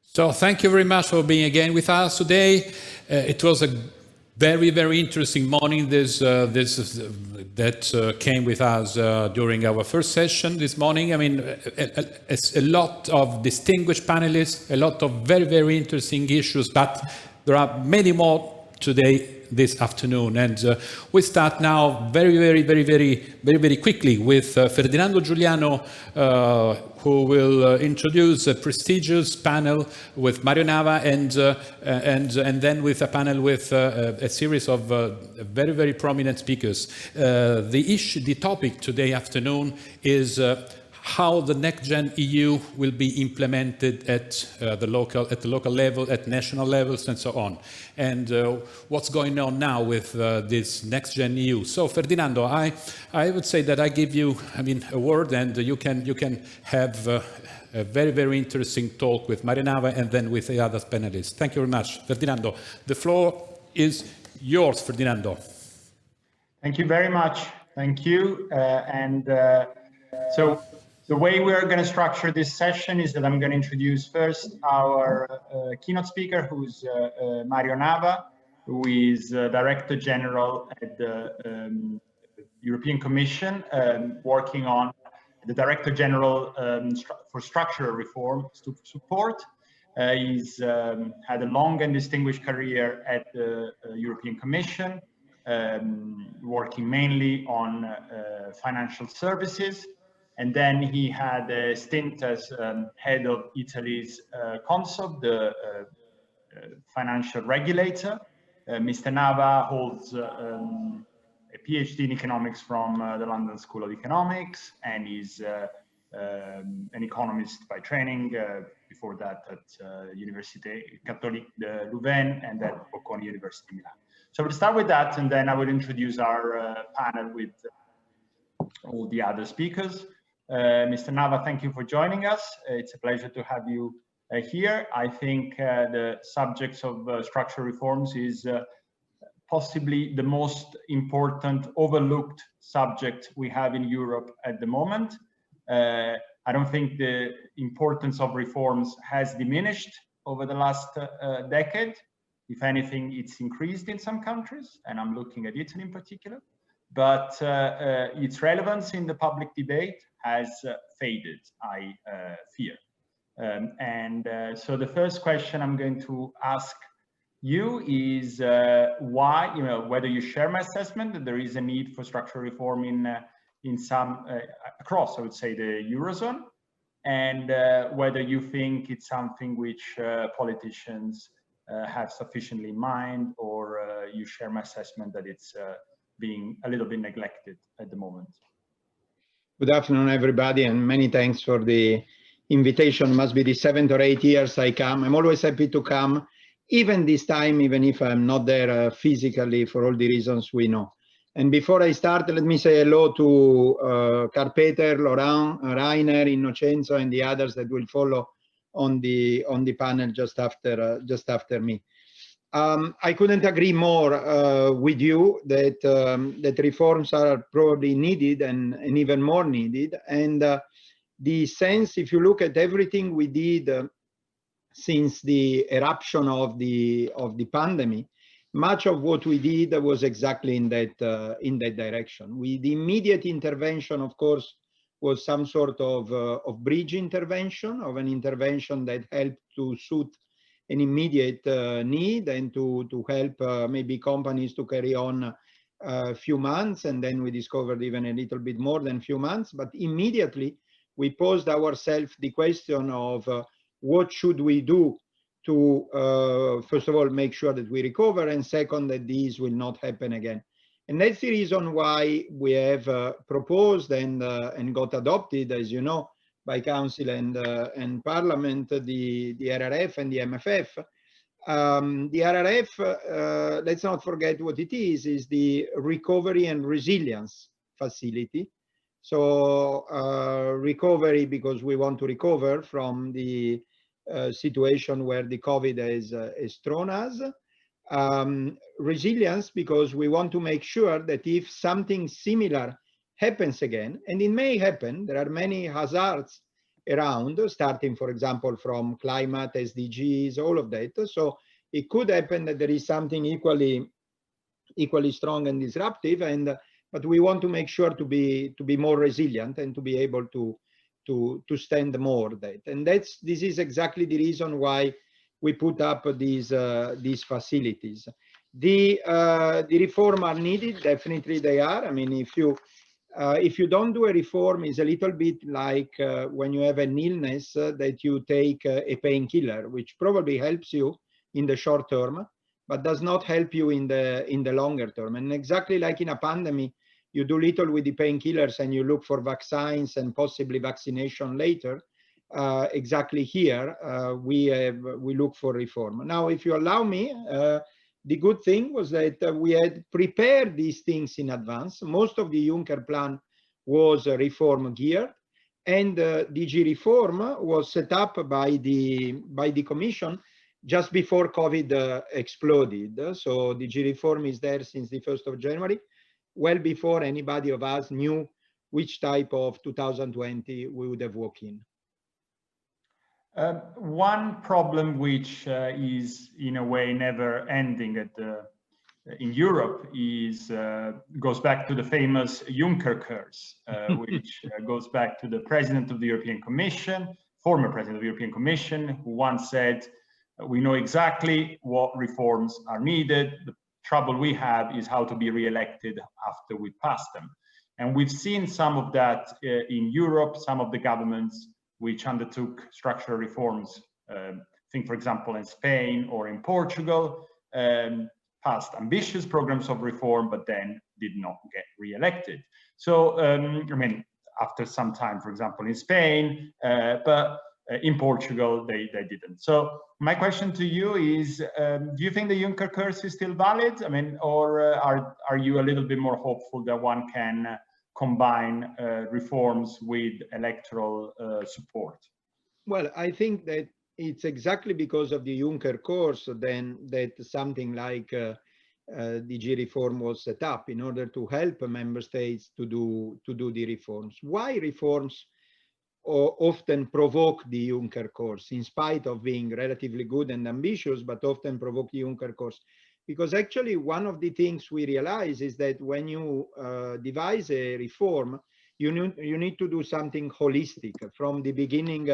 So thank you very much for being again with us today. It was a very, very interesting morning that came with us during our first session this morning. I mean, it's a lot of distinguished panelists, a lot of very, very interesting issues, but there are many more today, this afternoon. And we start now very quickly with Ferdinando Giuliano, who will introduce a prestigious panel with Mario Nava and then with a panel with a series of very, very prominent speakers. The topic today afternoon is how the next-gen EU will be implemented at the local level, at national levels, and so on. And what's going on now with this next-gen EU. So, Ferdinando, I would say that I give you, a word, and you can have a very, very interesting talk with Mario Nava and then with the other panelists. Thank you very much. Ferdinando, the floor is yours, Ferdinando. Thank you very much. Thank you. So the way we're going to structure this session is that I'm going to introduce first our keynote speaker, who's Mario Nava, who is Director General at the European Commission, working on the Director General for Structural Reform support. He's had a long and distinguished career at the European Commission, working mainly on financial services. And then he had a stint as head of Italy's CONSOB, the financial regulator. Mr. Nava holds a PhD in economics from the London School of Economics, and is an economist by training. Before that at Université Catholique de Louvain and at Bocconi University Milan. So we'll start with that, and then I will introduce our panel with all the other speakers. Mr. Nava, thank you for joining us. It's a pleasure to have you here. I think the subjects of structural reforms is possibly the most important overlooked subject we have in Europe at the moment. I don't think the importance of reforms has diminished over the last decade. If anything, it's increased in some countries, and I'm looking at Italy in particular. But its relevance in the public debate has faded, I fear. So the first question I'm going to ask you is why, whether you share my assessment that there is a need for structural reform in some, across, I would say, the Eurozone, and whether you think it's something which politicians have sufficiently in mind, or you share my assessment that it's being a little bit neglected at the moment. Good afternoon, everybody, and many thanks for the invitation. It must be the 7 or 8 years I come. I'm always happy to come, even this time, even if I'm not there physically for all the reasons we know. And before I start, let me say hello to Karl-Peter, Laurent, Rainer, Innocenzo, and the others that will follow on the panel just after me. I couldn't agree more with you that that reforms are probably needed and even more needed. And the sense, if you look at everything we did since the eruption of the pandemic, much of what we did was exactly in that direction. The immediate intervention, of course, was some sort of bridge intervention, of an intervention that helped to suit an immediate need and to help maybe companies to carry on a few months, and then we discovered even a little bit more than a few months. But immediately we posed ourselves the question of what should we do to first of all make sure that we recover, and second, that these will not happen again. And that's the reason why we have proposed and got adopted, as you know, by Council and Parliament, the RRF and the MFF. The RRF, let's not forget what it is the Recovery and Resilience Facility. So recovery, because we want to recover from the situation where the COVID has thrown us. Resilience, because we want to make sure that if something similar happens again, and it may happen, there are many hazards around, starting, for example, from climate, SDGs, all of that. So it could happen that there is something equally strong and disruptive, but we want to make sure to be more resilient and to be able to stand more that. And this is exactly the reason why we put up these facilities. The reform are needed, definitely they are. I mean, if you don't do a reform, it's a little bit like when you have an illness that you take a painkiller, which probably helps you in the short term, but does not help you in the longer term. And exactly like in a pandemic, you do little with the painkillers and you look for vaccines and possibly vaccination later. Exactly here, we look for reform. Now, if you allow me, the good thing was that we had prepared these things in advance. Most of the Juncker plan was reform geared, and DG reform was set up by the Commission just before COVID exploded. So DG reform is there since the 1st of January, well before anybody of us knew which type of 2020 we would have walked in. One problem which is in a way never ending in Europe is goes back to the famous Juncker curse, which goes back to the President of the European Commission, former President of the European Commission, who once said, "We know exactly what reforms are needed. The trouble we have is how to be re-elected after we pass them." And we've seen some of that in Europe, some of the governments which undertook structural reforms, think, for example, in Spain or in Portugal, passed ambitious programs of reform, but then did not get re-elected. So, I mean, after some time, for example, in Spain, but in Portugal, they didn't. So my question to you is, do you think the Juncker curse is still valid? I mean, or are you a little bit more hopeful that one can combine reforms with electoral support? Well, I think that it's exactly because of the Juncker course then that something like DG reform was set up in order to help member states to do the reforms. Why reforms often provoke the Juncker course, in spite of being relatively good and ambitious, but often provoke the Juncker course? Because actually one of the things we realize is that when you devise a reform, you need to do something holistic from the beginning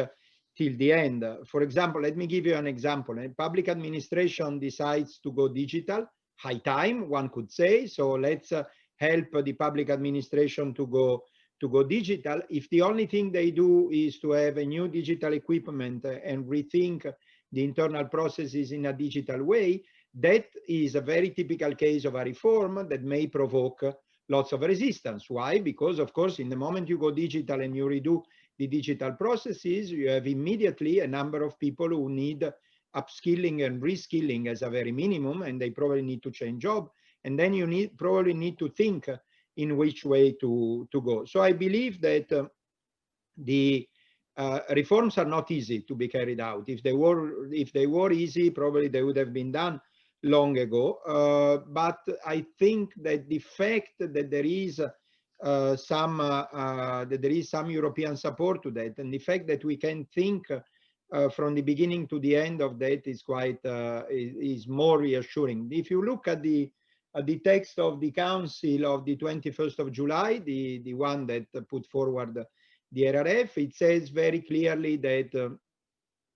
till the end. For example, let me give you an example. A public administration decides to go digital, high time, one could say. So let's help the public administration to go digital. If the only thing they do is to have a new digital equipment and rethink the internal processes in a digital way, that is a very typical case of a reform that may provoke lots of resistance. Why? Because, of course, in the moment you go digital and you redo the digital processes, you have immediately a number of people who need upskilling and reskilling as a very minimum, and they probably need to change job. And then you probably need to think in which way to go. So I believe that the reforms are not easy to be carried out. If they were easy, probably they would have been done long ago. But I think that the fact that there is some European support to that, and the fact that we can think from the beginning to the end of that is quite is more reassuring. If you look at the text of the Council of the 21st of July, the one that put forward the RRF, it says very clearly that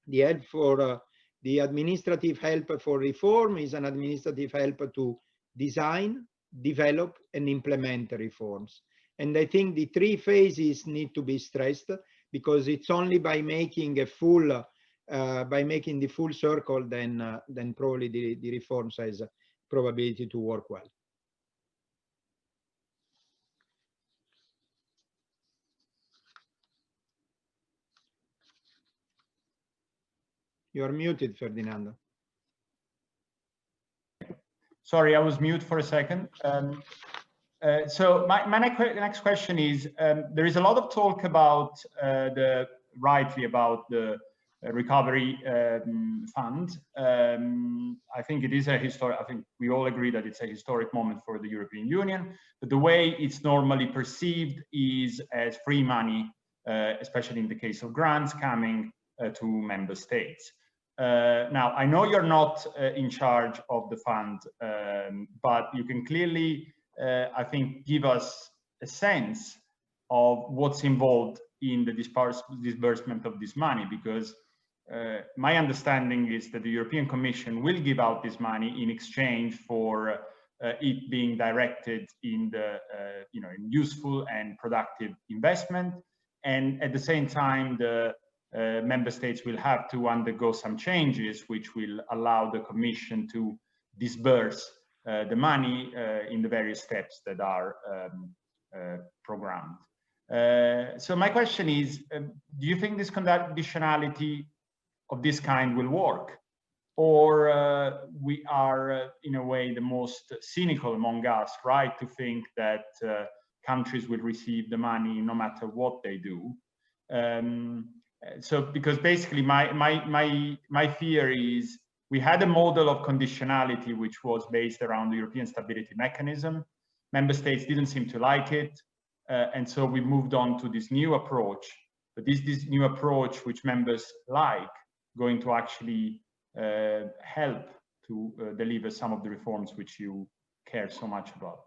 the help for the administrative help for reform is an administrative help to design, develop, and implement reforms. And I think the three phases need to be stressed, because it's only by making the full circle then probably the reforms has probability to work well. You are muted, Ferdinando. Sorry, I was mute for a second. So my next question is, there is a lot of talk about rightly about the recovery fund. I think it is a historic, I think we all agree that it's a historic moment for the European Union, but the way it's normally perceived is as free money especially in the case of grants coming to member states. Now, I know you're not in charge of the fund, but you can clearly, I think, give us a sense of what's involved in the disbursement of this money, because my understanding is that the European Commission will give out this money in exchange for it being directed in the, in useful and productive investment. And at the same time, the member states will have to undergo some changes which will allow the Commission to disburse the money in the various steps that are programmed. So my question is, do you think this conditionality of this kind will work? Or we are, in a way, the most cynical among us, right, to think that countries will receive the money no matter what they do? So, because basically my fear is we had a model of conditionality which was based around the European Stability Mechanism. Member states didn't seem to like it, and so we moved on to this new approach. But this new approach, which members like, going to actually help to deliver some of the reforms which you care so much about.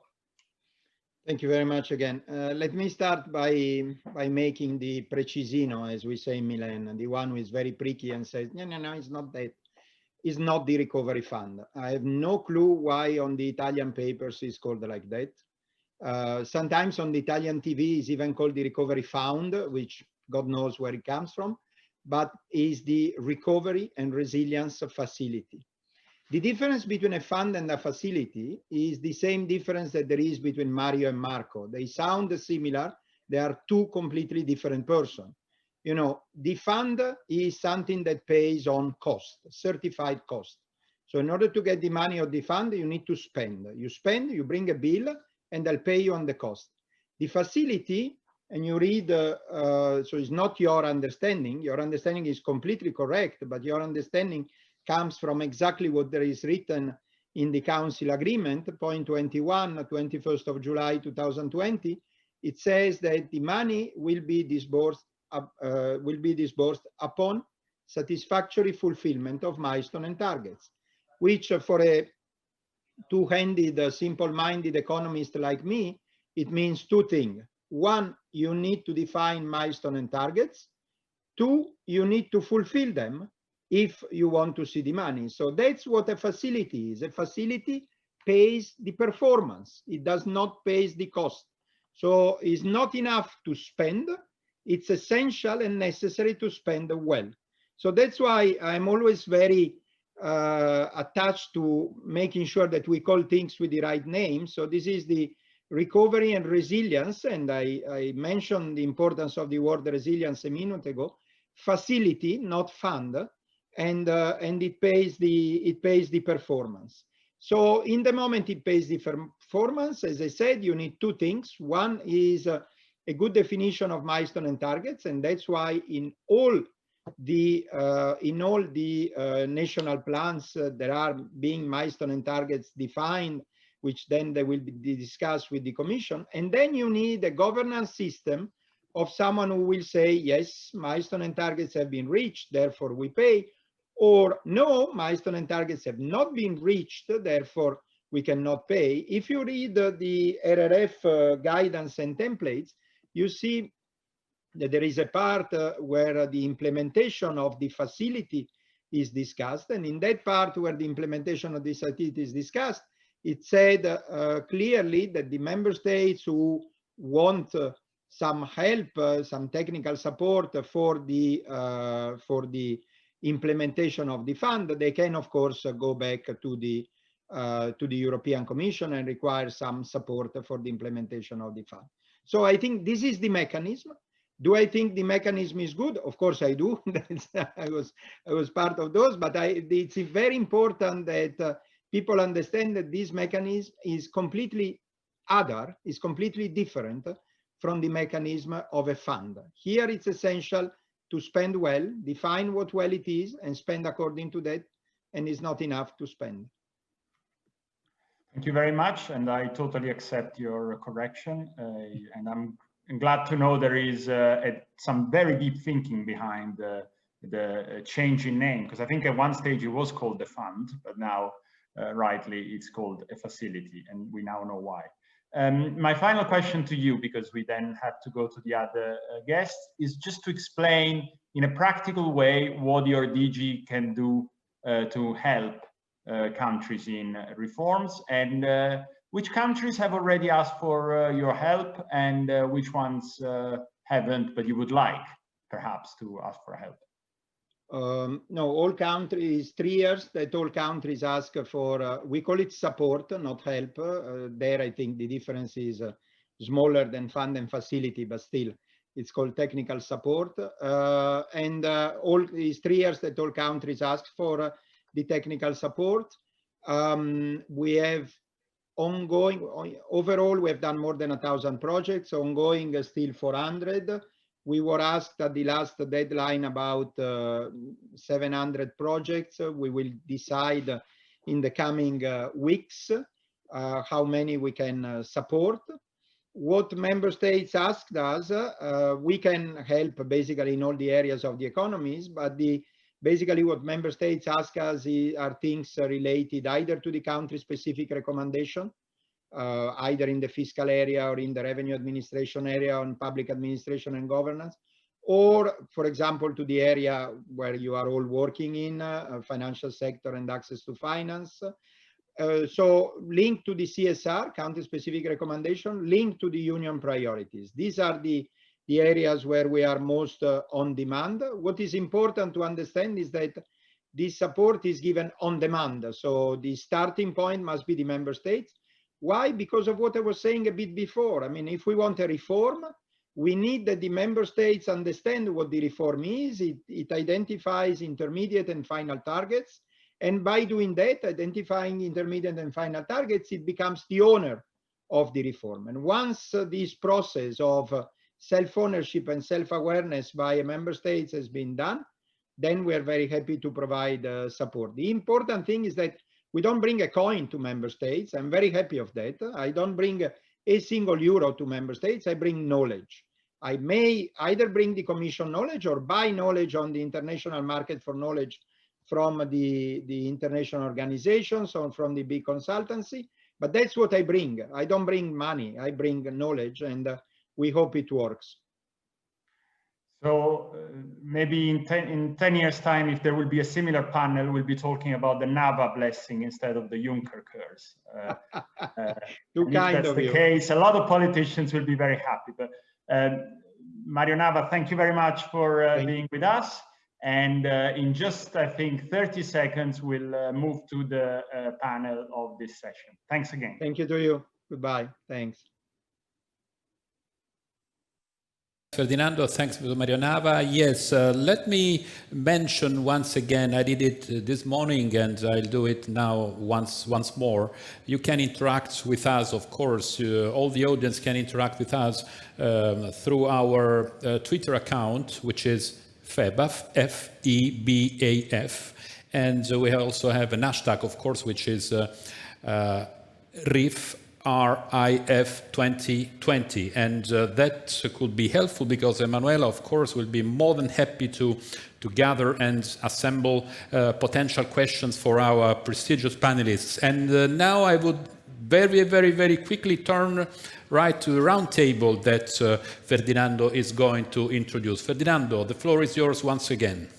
Thank you very much again. Let me start by making the precisino, as we say in Milan, the one who is very pricky and says, no, it's not that. It's not the recovery fund. I have no clue why on the Italian papers it's called like that. Sometimes on the Italian TV it's even called the recovery fund, which God knows where it comes from, but is the recovery and resilience facility. The difference between a fund and a facility is the same difference that there is between Mario and Marco. They sound similar. They are two completely different persons. You know, the fund is something that pays on cost, certified cost. So in order to get the money of the fund, you need to spend. You spend, you bring a bill, and they'll pay you on the cost. The facility, and you read, so it's not your understanding. Your understanding is completely correct, but your understanding comes from exactly what there is written in the Council Agreement, point 21, 21st of July 2020. It says that the money will be disbursed upon satisfactory fulfillment of milestone and targets, which for a two-handed, simple-minded economist like me, it means two things. One, you need to define milestone and targets. Two, you need to fulfill them if you want to see the money. So that's what a facility is. A facility pays the performance. It does not pay the cost. So it's not enough to spend. It's essential and necessary to spend well. So that's why I'm always very attached to making sure that we call things with the right name. So this is the recovery and resilience, and I mentioned the importance of the word resilience a minute ago. Facility, not fund, and it pays the performance. So in the moment it pays the performance, as I said, you need two things. One is a good definition of milestone and targets, and that's why in all the national plans there are being milestone and targets defined, which then they will be discussed with the Commission. And then you need a governance system of someone who will say, yes, milestone and targets have been reached, therefore we pay, or no, milestone and targets have not been reached, therefore we cannot pay. If you read the RRF guidance and templates, you see that there is a part where the implementation of the facility is discussed. And in that part where the implementation of the facility is discussed, it said clearly that the member states who want some help, some technical support for the implementation of the fund, they can of course go back to the European Commission and require some support for the implementation of the fund. So I think this is the mechanism. Do I think the mechanism is good? Of course I do. I was part of those, but it's very important that people understand that this mechanism is completely other, is completely different from the mechanism of a fund. Here it's essential to spend well, define what well it is, and spend according to that, and it's not enough to spend. Thank you very much, and I totally accept your correction, and I'm I'm glad to know there is some very deep thinking behind the change in name, because I think at one stage it was called the fund, but now rightly it's called a facility, and we now know why. My final question to you, because we then have to go to the other guests, is just to explain in a practical way what your DG can do to help countries in reforms, and which countries have already asked for your help, and which ones haven't, but you would like perhaps to ask for help? No, all countries, 3 years that all countries ask for, we call it support, not help. There, I think the difference is smaller than fund and facility, but still it's called technical support. And all these 3 years that all countries ask for the technical support. We have ongoing, overall, we have done more than 1,000 projects, ongoing still 400. We were asked at the last deadline about 700 projects. We will decide in the coming weeks how many we can support. What member states asked us, we can help basically in all the areas of the economies, but basically what member states ask us are things related either to the country-specific recommendation, either in the fiscal area or in the revenue administration area, on public administration and governance, or, for example, to the area where you are all working in, financial sector and access to finance. So linked to the CSR, country-specific recommendation, linked to the union priorities. These are the areas where we are most on demand. What is important to understand is that this support is given on demand. So the starting point must be the member states. Why? Because of what I was saying a bit before. I mean, if we want a reform, we need that the member states understand what the reform is. It identifies intermediate and final targets. And by doing that, identifying intermediate and final targets, it becomes the owner of the reform. And once this process of self-ownership and self-awareness by a member states has been done, then we are very happy to provide support. The important thing is that we don't bring a coin to member states. I'm very happy of that. I don't bring a single euro to member states. I bring knowledge. I may either bring the Commission knowledge or buy knowledge on the international market for knowledge from the international organizations or from the big consultancy. But that's what I bring. I don't bring money. I bring knowledge, and we hope it works. So maybe in 10 years' time, if there will be a similar panel, we'll be talking about the Nava blessing instead of the Juncker curse. If that's the case, a lot of politicians will be very happy. But Mario Nava, thank you very much for being with us. And in just, I think, 30 seconds, we'll move to the panel of this session. Thanks again. Thank you to you. Goodbye. Thanks. Ferdinando, thanks to Mario Nava. Yes, let me mention once again, I did it this morning and I'll do it now once more. You can interact with us, of course, all the audience can interact with us through our Twitter account, which is FEBAF, F-E-B-A-F. And we also have an hashtag, of course, which is RIF 2020, and that could be helpful because Emanuela, of course, will be more than happy to gather and assemble potential questions for our prestigious panelists. And now I would very quickly turn right to the roundtable that Ferdinando is going to introduce. Ferdinando, the floor is yours once again.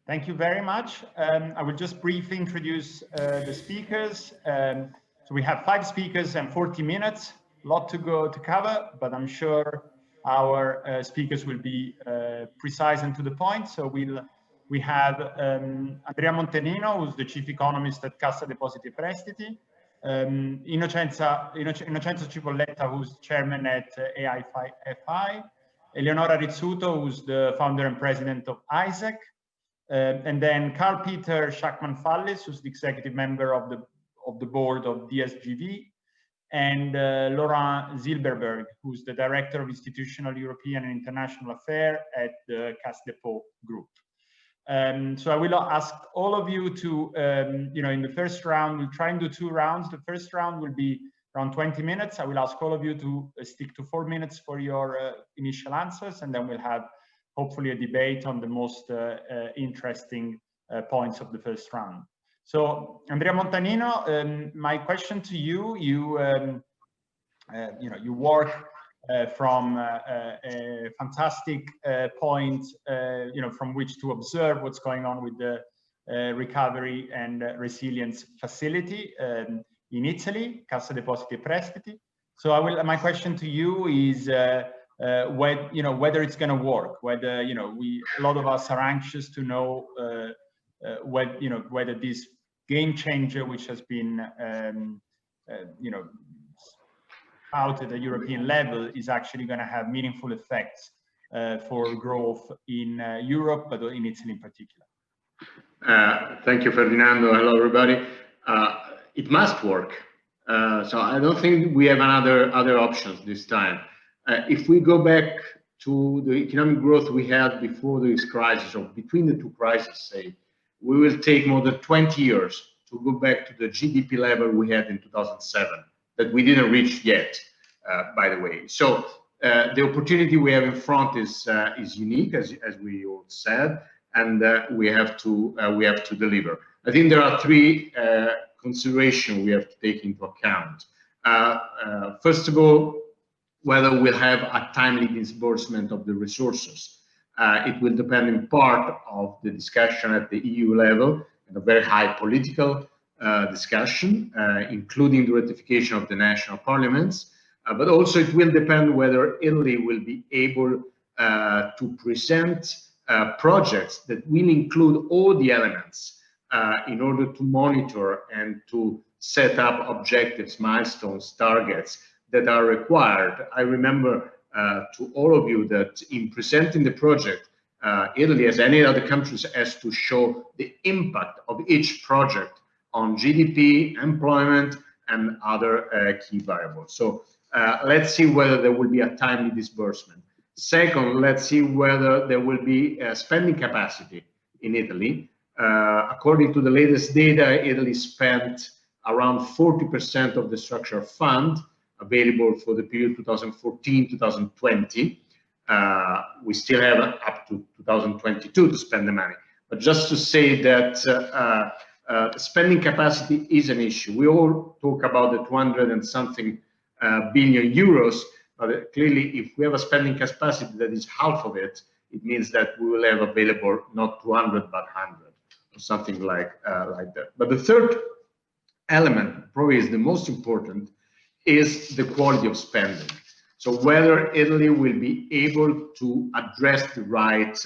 Thank you very much. I will just briefly introduce the speakers. So we have 5 speakers and 40 minutes, a lot to cover, but I'm sure our speakers will be precise and to the point. So we have Andrea Montanino, who's the Chief Economist at Cassa, Depositi, Prestiti, Innocenzo Cipolletta, who's Chairman at AIFI, Eleonora Rizzuto, who's the Founder and President of Aisec, and then Karl-Peter Schackmann-Fallis, who's the Executive Member of the board of DSGV, and Laurent Zilberberg, who's the Director of Institutional European and International Affairs at the Cassa Group. So I will ask all of you to, in the first round, we'll try and do 2 rounds. The first round will be around 20 minutes. I will ask all of you to stick to 4 minutes for your initial answers, and then we'll have hopefully a debate on the most interesting points of the first round. So, Andrea Montanino, my question to you: you work from a fantastic point, from which to observe what's going on with the recovery and resilience facility in Italy, Cassa, Depositi e Prestiti. So my question to you is whether it's going to work, whether a lot of us are anxious to know whether this game changer, which has been out at the European level, is actually going to have meaningful effects for growth in Europe, but in Italy in particular. Thank you, Ferdinando. Hello, everybody. It must work. So I don't think we have other options this time. If we go back to the economic growth we had before this crisis, or between the two crises, say, we will take more than 20 years to go back to the GDP level we had in 2007, that we didn't reach yet, by the way. So the opportunity we have in front is unique, as we all said, and we have to deliver. I think there are three considerations we have to take into account. First of all, whether we'll have a timely disbursement of the resources. It will depend in part of the discussion at the EU level, and a very high political discussion, including the ratification of the national parliaments. But also it will depend whether Italy will be able to present projects that will include all the elements in order to monitor and to set up objectives, milestones, targets that are required. I remember to all of you that in presenting the project, Italy, as any other countries, has to show the impact of each project on GDP, employment, and other key variables. So let's see whether there will be a timely disbursement. Second, let's see whether there will be a spending capacity in Italy. According to the latest data, Italy spent around 40% of the structural fund available for the period 2014-2020. We still have up to 2022 to spend the money. But just to say that spending capacity is an issue. We all talk about the 200 and something billion euros, but clearly if we have a spending capacity that is half of it, it means that we will have available not 200 but 100 or something like that. But the third element, probably is the most important, is the quality of spending. So whether Italy will be able to address the right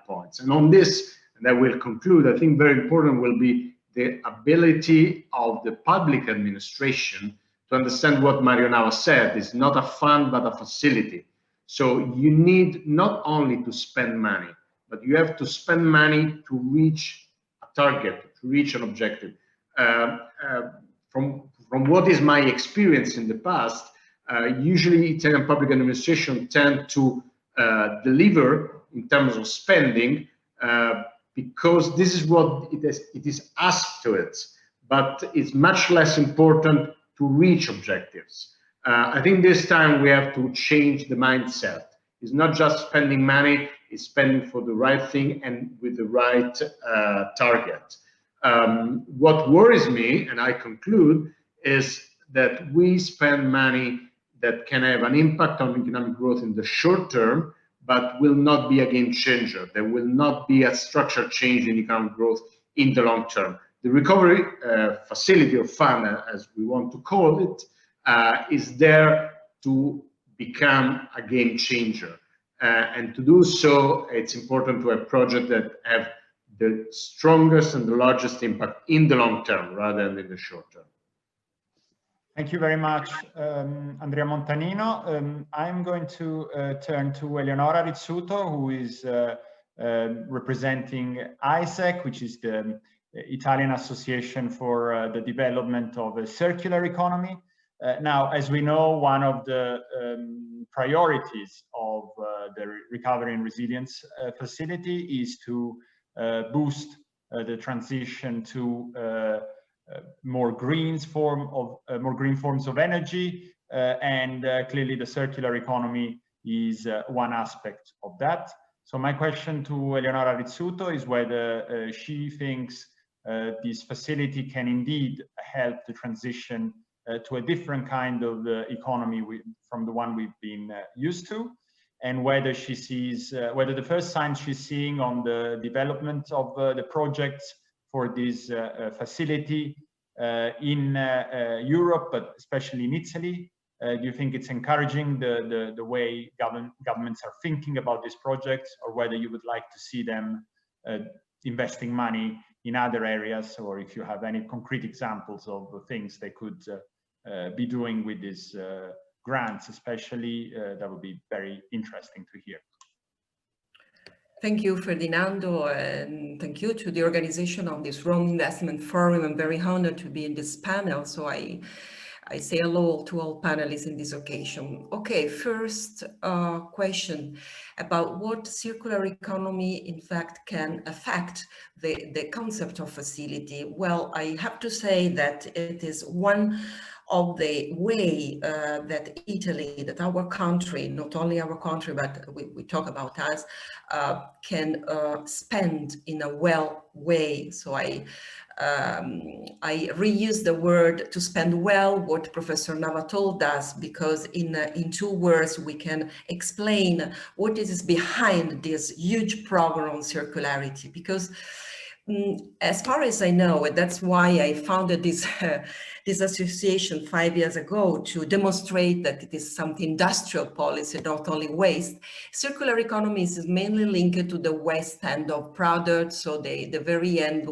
points. And on this, and I will conclude, I think very important will be the ability of the public administration to understand what Mario Nava said. It's not a fund, but a facility. So you need not only to spend money, but you have to spend money to reach a target, to reach an objective. From what is my experience in the past, usually Italian public administration tend to deliver in terms of spending because this is what it is asked to it, but it's much less important to reach objectives. I think this time we have to change the mindset. It's not just spending money, it's spending for the right thing and with the right target. What worries me, and I conclude, is that we spend money that can have an impact on economic growth in the short term, but will not be a game changer. There will not be a structural change in economic growth in the long term. The recovery facility or fund, as we want to call it, is there to become a game changer. And to do so, it's important to have projects that have the strongest and the largest impact in the long term rather than in the short term. Thank you very much, Andrea Montanino. I'm going to turn to Eleonora Rizzuto, who is representing Aisec, which is the Italian Association for the Development of a Circular Economy. Now, as we know, one of the priorities of the Recovery and Resilience Facility is to boost the transition to more green forms of energy, and clearly the circular economy is one aspect of that. So my question to Eleonora Rizzuto is whether she thinks this facility can indeed help the transition to a different kind of economy from the one we've been used to, and whether she sees, whether the first signs she's seeing on the development of the projects for this facility in Europe, but especially in Italy, do you think it's encouraging the way governments are thinking about these projects, or whether you would like to see them investing money in other areas, or if you have any concrete examples of the things they could be doing with these grants, especially, that would be very interesting to hear. Thank you, Ferdinando, and thank you to the organization of this Rome Investment Forum. I'm very honored to be in this panel, so I say hello to all panelists in this occasion. Okay, first question about what circular economy in fact can affect the concept of facility. Well, I have to say that it is one of the way that Italy, that our country, not only our country, but we talk about us, can spend in a well way. So I reuse the word to spend well, what Professor Nava told us, because in 2 words we can explain what is behind this huge program on circularity. Because as far as I know, and that's why I founded this this association 5 years ago, to demonstrate that it is some industrial policy, not only waste. Circular economy is mainly linked to the waste end of products, so the very end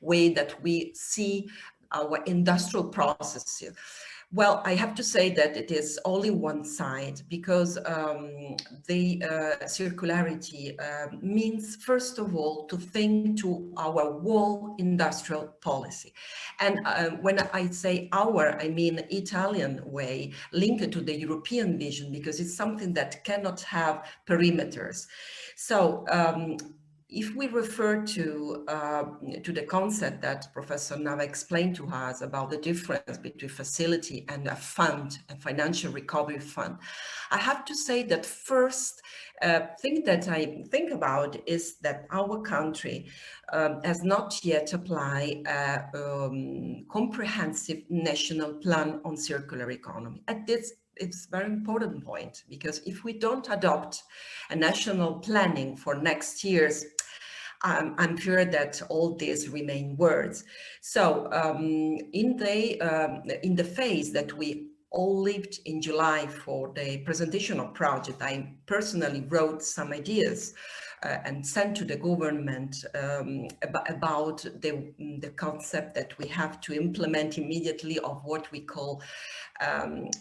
way that we see our industrial processes. Well, I have to say that it is only one side, because the circularity means, first of all, to think to our whole industrial policy. And when I say our, I mean Italian way, linked to the European vision, because it's something that cannot have perimeters. So if we refer to the concept that Professor Nava explained to us about the difference between facility and a fund, a financial recovery fund, I have to say that first thing that I think about is that our country has not yet applied a comprehensive national plan on circular economy. At this, it's a very important point, because if we don't adopt a national planning for next year's, I'm sure that all these remain words. So in the phase that we all lived in July for the presentation of project, I personally wrote some ideas and sent to the government about the concept that we have to implement immediately of what we call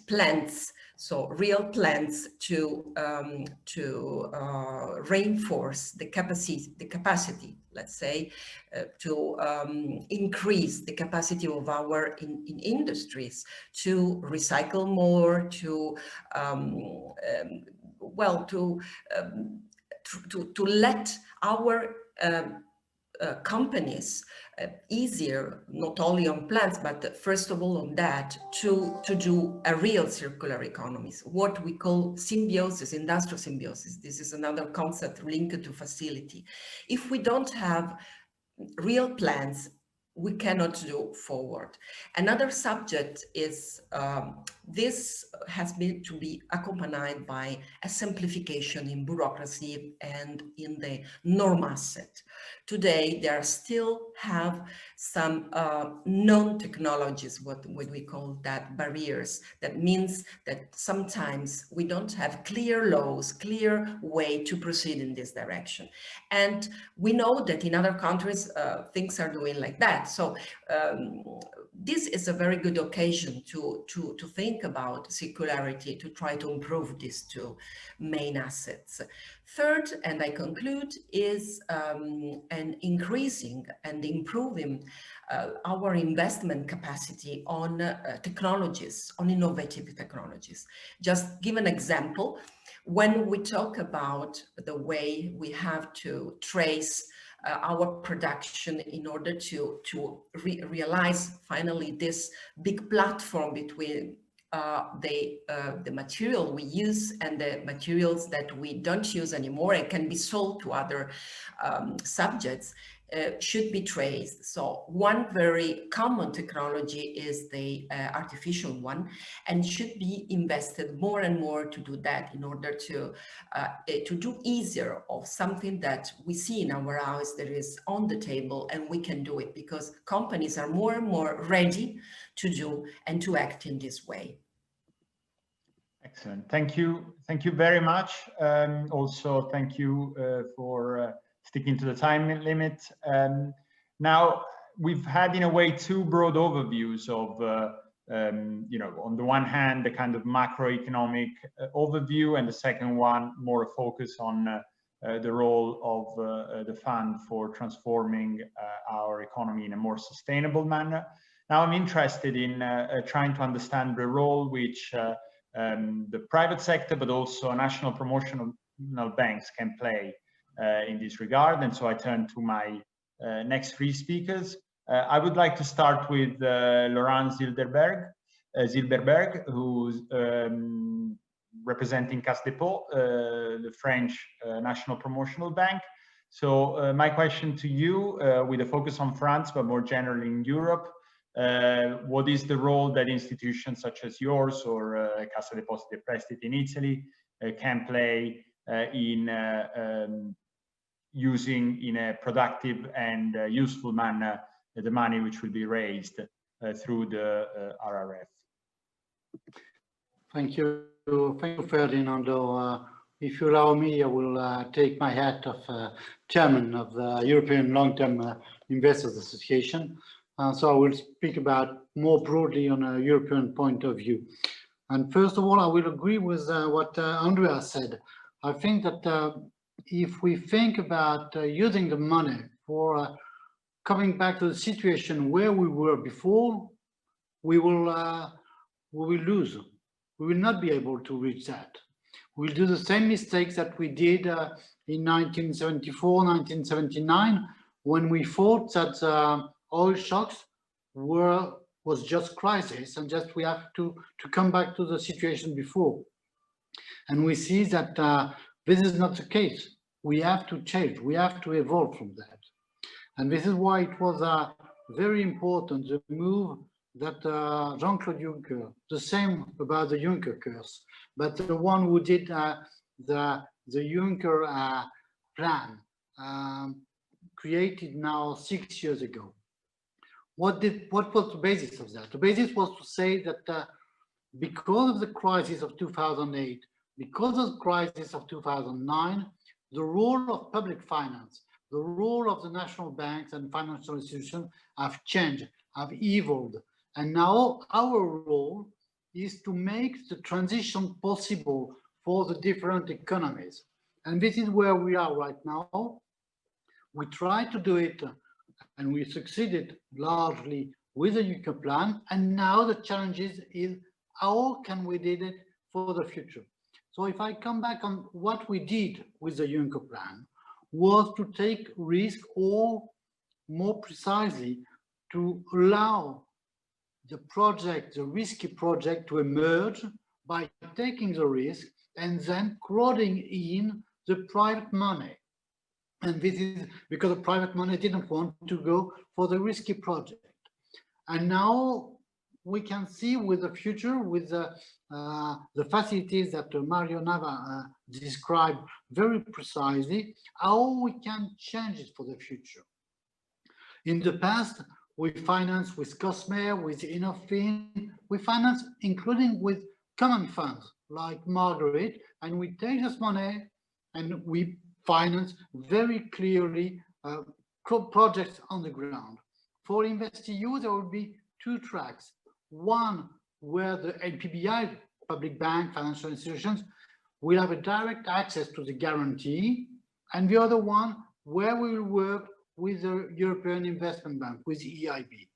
plans. So real plans to reinforce the capacity, let's say, to increase the capacity of our industries to recycle more, to let our companies easier, not only on plants, but first of all on that, to do a real circular economy, what we call symbiosis, industrial symbiosis. This is another concept linked to facility. If we don't have real plans, we cannot do forward. Another subject is this has been to be accompanied by a simplification in bureaucracy and in the norm asset. Today, there still have some known technologies, what we call that barriers. That means that sometimes we don't have clear laws, clear way to proceed in this direction. And we know that in other countries, things are doing like that. So this is a very good occasion to think about circularity, to try to improve these 2 main assets. Third, and I conclude, is an increasing and improving our investment capacity on technologies, on innovative technologies. Just give an example. When we talk about the way we have to trace our production in order to realize finally this big platform between the material we use and the materials that we don't use anymore and can be sold to other subjects should be traced. So one very common technology is the artificial one, and should be invested more and more to do that in order to do easier of something that we see in our house that is on the table, and we can do it because companies are more and more ready to do and to act in this way. Excellent. Thank you very much. Also, thank you for sticking to the time limit. Now, we've had, in a way, two broad overviews of, you know, on the one hand, the kind of macroeconomic overview, and the second one, more a focus on the role of the fund for transforming our economy in a more sustainable manner. Now, I'm interested in trying to understand the role which the private sector, but also national promotional banks can play in this regard. And so I turn to my next three speakers. I would like to start with Laurent Zilberberg, who's representing Caisse Dépôt, the French national promotional bank. So my question to you, with a focus on France, but more generally in Europe, what is the role that institutions such as yours or Cassa, Depositi e Prestiti in Italy can play in using in a productive and useful manner the money which will be raised through the RRF? Thank you, Ferdinando. If you allow me, I will take my hat of chairman of the European Long-Term Investors Association. So I will speak about more broadly on a European point of view. And first of all, I will agree with what Andrea said. I think that if we think about using the money for coming back to the situation where we were before, we will lose. We will not be able to reach that. We'll do the same mistakes that we did in 1974, 1979, when we thought that oil shocks was just crisis, and just we have to come back to the situation before. And we see that this is not the case. We have to change. We have to evolve from that. And this is why it was very important, the move that Jean-Claude Juncker, the same about the Juncker curse, but the one who did the Juncker plan, created now 6 years ago. What was the basis of that? The basis was to say that because of the crisis of 2008, because of the crisis of 2009, the role of public finance, the role of the national banks and financial institutions have changed, have evolved. And now our role is to make the transition possible for the different economies. And this is where we are right now. We try to do it, and we succeeded largely with the Juncker plan. And now the challenge is how can we do it for the future? So if I come back on what we did with the Juncker plan, was to take risk, or more precisely, to allow the project, the risky project, to emerge by taking the risk and then crowding in the private money. And this is because the private money didn't want to go for the risky project. And now we can see with the future, with the facilities that Mario Nava described very precisely, how we can change it for the future. In the past, we financed with COSME, with Innofin, we financed including with common funds like Margaret, and we take this money and we finance very clearly projects on the ground. For InvestEU, there will be two tracks. One where the LPBI, public bank, financial institutions, will have a direct access to the guarantee, and the other one where we will work with the European Investment Bank, with EIB.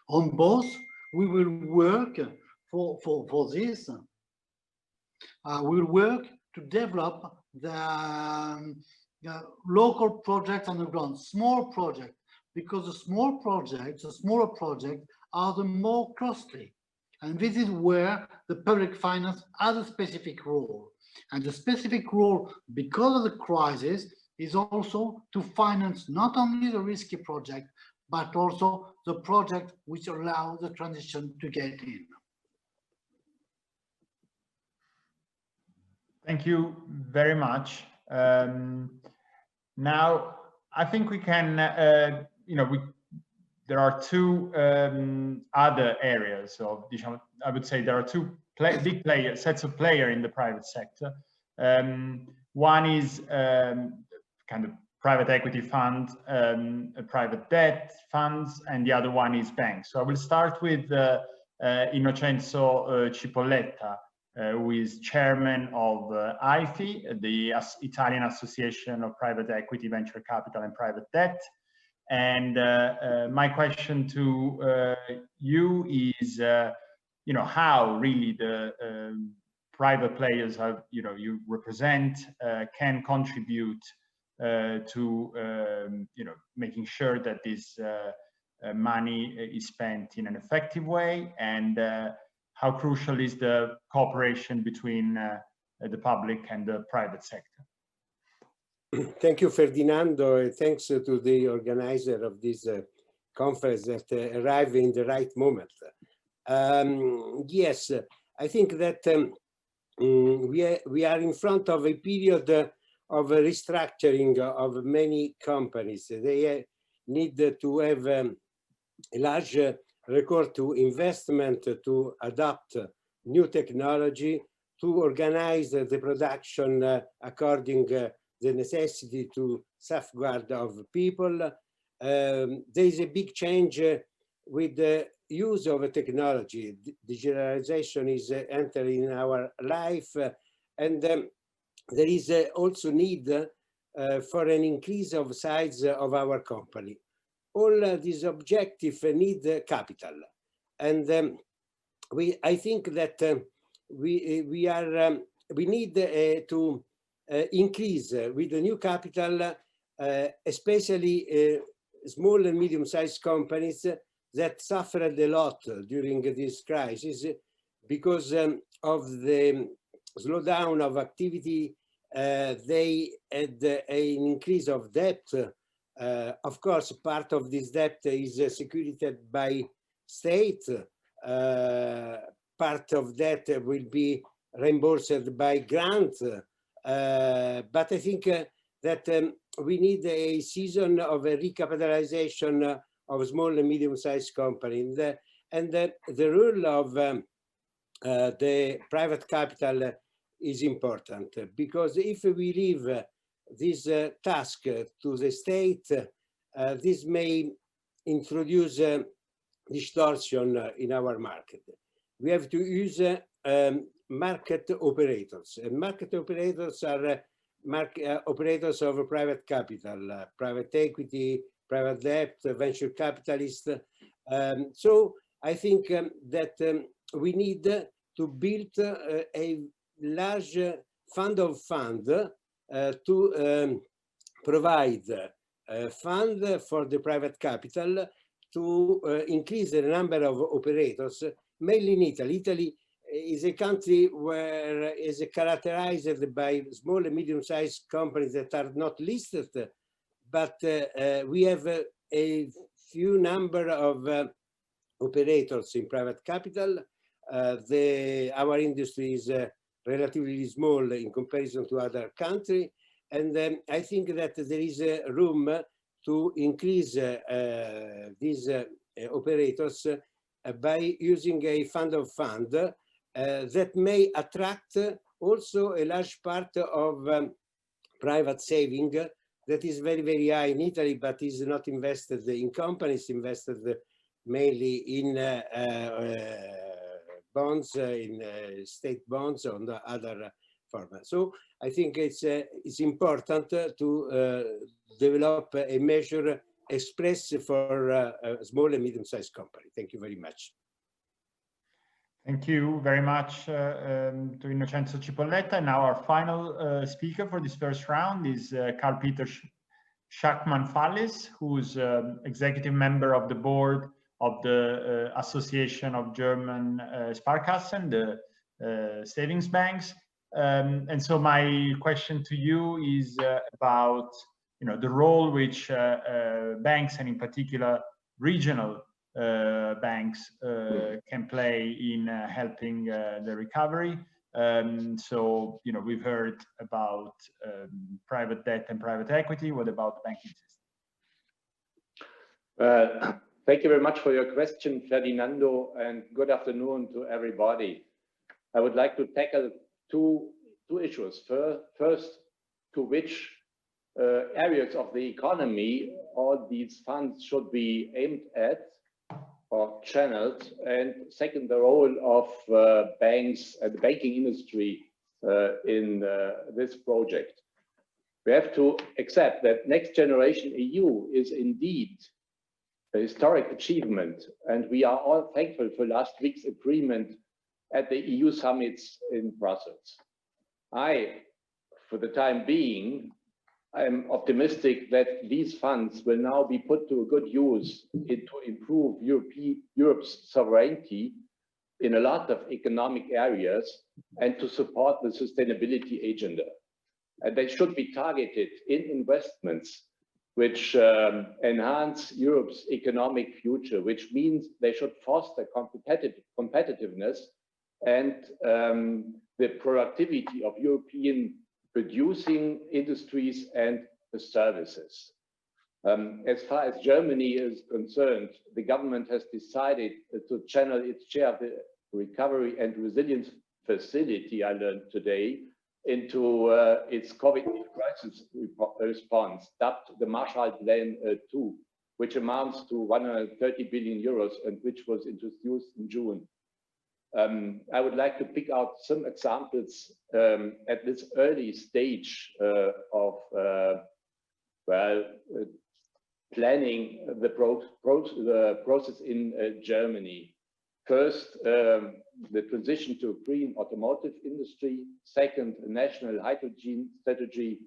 On both, we will work for this. We will work to develop the local projects on the ground, small projects, because the small projects, the smaller projects are the more costly. And this is where the public finance has a specific role. And the specific role, because of the crisis, is also to finance not only the risky project, but also the project which allow the transition to get in. Thank you very much. Now, I think we can, there are two other areas of, I would say there are two big sets of players in the private sector. One is kind of private equity funds, private debt funds, and the other one is banks. So I will start with Innocenzo Cipolletta, who is chairman of AIFI, the Italian Association of Private Equity, Venture Capital and Private Debt. And my question to you is, how really the private players have, you represent, can contribute to, making sure that this money is spent in an effective way, and how crucial is the cooperation between the public and the private sector? Thank you, Ferdinando, and thanks to the organizer of this conference that arrived in the right moment. Yes, I think that we are in front of a period of restructuring of many companies. They need to have a large recourse to investment to adopt new technology, to organize the production according the necessity to safeguard of people. There is a big change with the use of technology. Digitalization is entering our life, and there is also need for an increase of size of our company. All these objectives need capital, and I think that we need to increase with the new capital, especially small and medium-sized companies that suffered a lot during this crisis because of the slowdown of activity. They had an increase of debt. Of course, part of this debt is secured by state. Part of that will be reimbursed by grants. But I think that we need a season of a recapitalization of small and medium-sized companies. And the role of the private capital is important, because if we leave this task to the state, this may introduce distortion in our market. We have to use market operators, and market operators are operators of private capital, private equity, private debt, venture capitalists. So I think that we need to build a large fund of funds to provide fund for the private capital to increase the number of operators, mainly in Italy. Italy is a country where is characterized by small and medium-sized companies that are not listed, but we have a few number of operators in private capital. Our industry is relatively small in comparison to other countries, and I think that there is room to increase these operators by using a fund of funds that may attract also a large part of private saving that is very, very high in Italy, but is not invested in companies, invested mainly in bonds, in state bonds, on the other formats. So I think it's important to develop a measure express for a small and medium-sized company. Thank you very much. Thank you very much to Innocenzo Cipolletta. And now our final speaker for this first round is Karl-Peter Schackmann-Fallis, who's executive member of the board of the Association of German Sparkassen, the savings banks. And so my question to you is about the role which banks, and in particular regional banks, can play in helping the recovery. So we've heard about private debt and private equity. What about the banking system? Thank you very much for your question, Ferdinando, and good afternoon to everybody. I would like to tackle two issues. First, to which areas of the economy all these funds should be aimed at or channeled, and second, the role of banks and the banking industry in this project. We have to accept that Next Generation EU is indeed a historic achievement, and we are all thankful for last week's agreement at the EU summits in Brussels. For the time being, I'm optimistic that these funds will now be put to a good use to improve Europe's sovereignty in a lot of economic areas and to support the sustainability agenda. And they should be targeted in investments which enhance Europe's economic future, which means they should foster competitiveness and the productivity of European producing industries and the services. As far as Germany is concerned, the government has decided to channel its share of the Recovery and Resilience Facility, I learned today, into its COVID crisis response, dubbed the Marshall Plan 2, which amounts to 130 billion euros and which was introduced in June. I would like to pick out some examples at this early stage of planning the process in Germany. First, the transition to a green automotive industry. Second, a national hydrogen strategy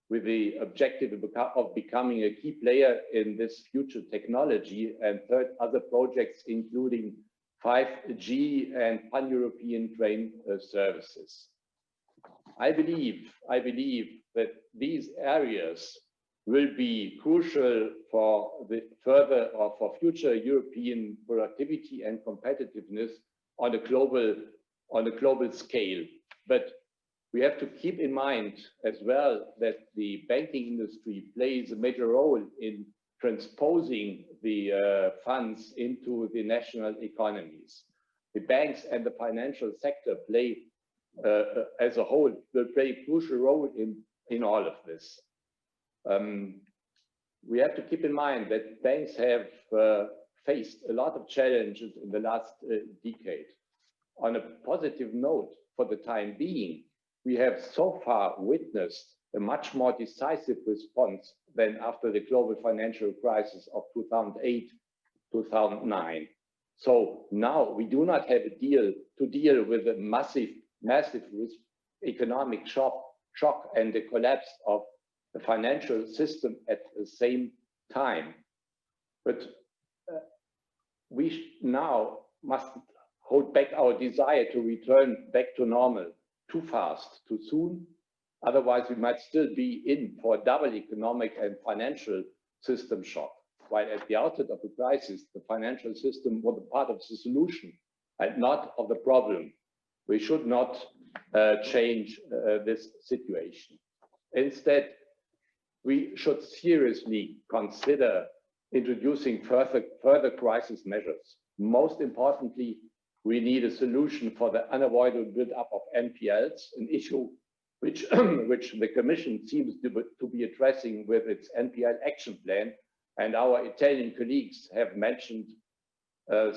with the objective of becoming a key player in this future technology. And third, other projects including 5G and pan-European train services. I believe that these areas will be crucial for the further or for future European productivity and competitiveness on a global scale. But we have to keep in mind as well that the banking industry plays a major role in transposing the funds into the national economies. The banks and the financial sector play, as a whole, will play a crucial role in all of this. We have to keep in mind that banks have faced a lot of challenges in the last decade. On a positive note, for the time being, we have so far witnessed a much more decisive response than after the global financial crisis of 2008, 2009. So now we do not have to deal with a massive economic shock and the collapse of the financial system at the same time. But we now must hold back our desire to return back to normal too fast, too soon. Otherwise, we might still be in for a double economic and financial system shock. While at the outset of the crisis, the financial system was a part of the solution and not of the problem. We should not change this situation. Instead, we should seriously consider introducing further crisis measures. Most importantly, we need a solution for the unavoidable build-up of NPLs, an issue which the Commission seems to be addressing with its NPL action plan, and our Italian colleagues have mentioned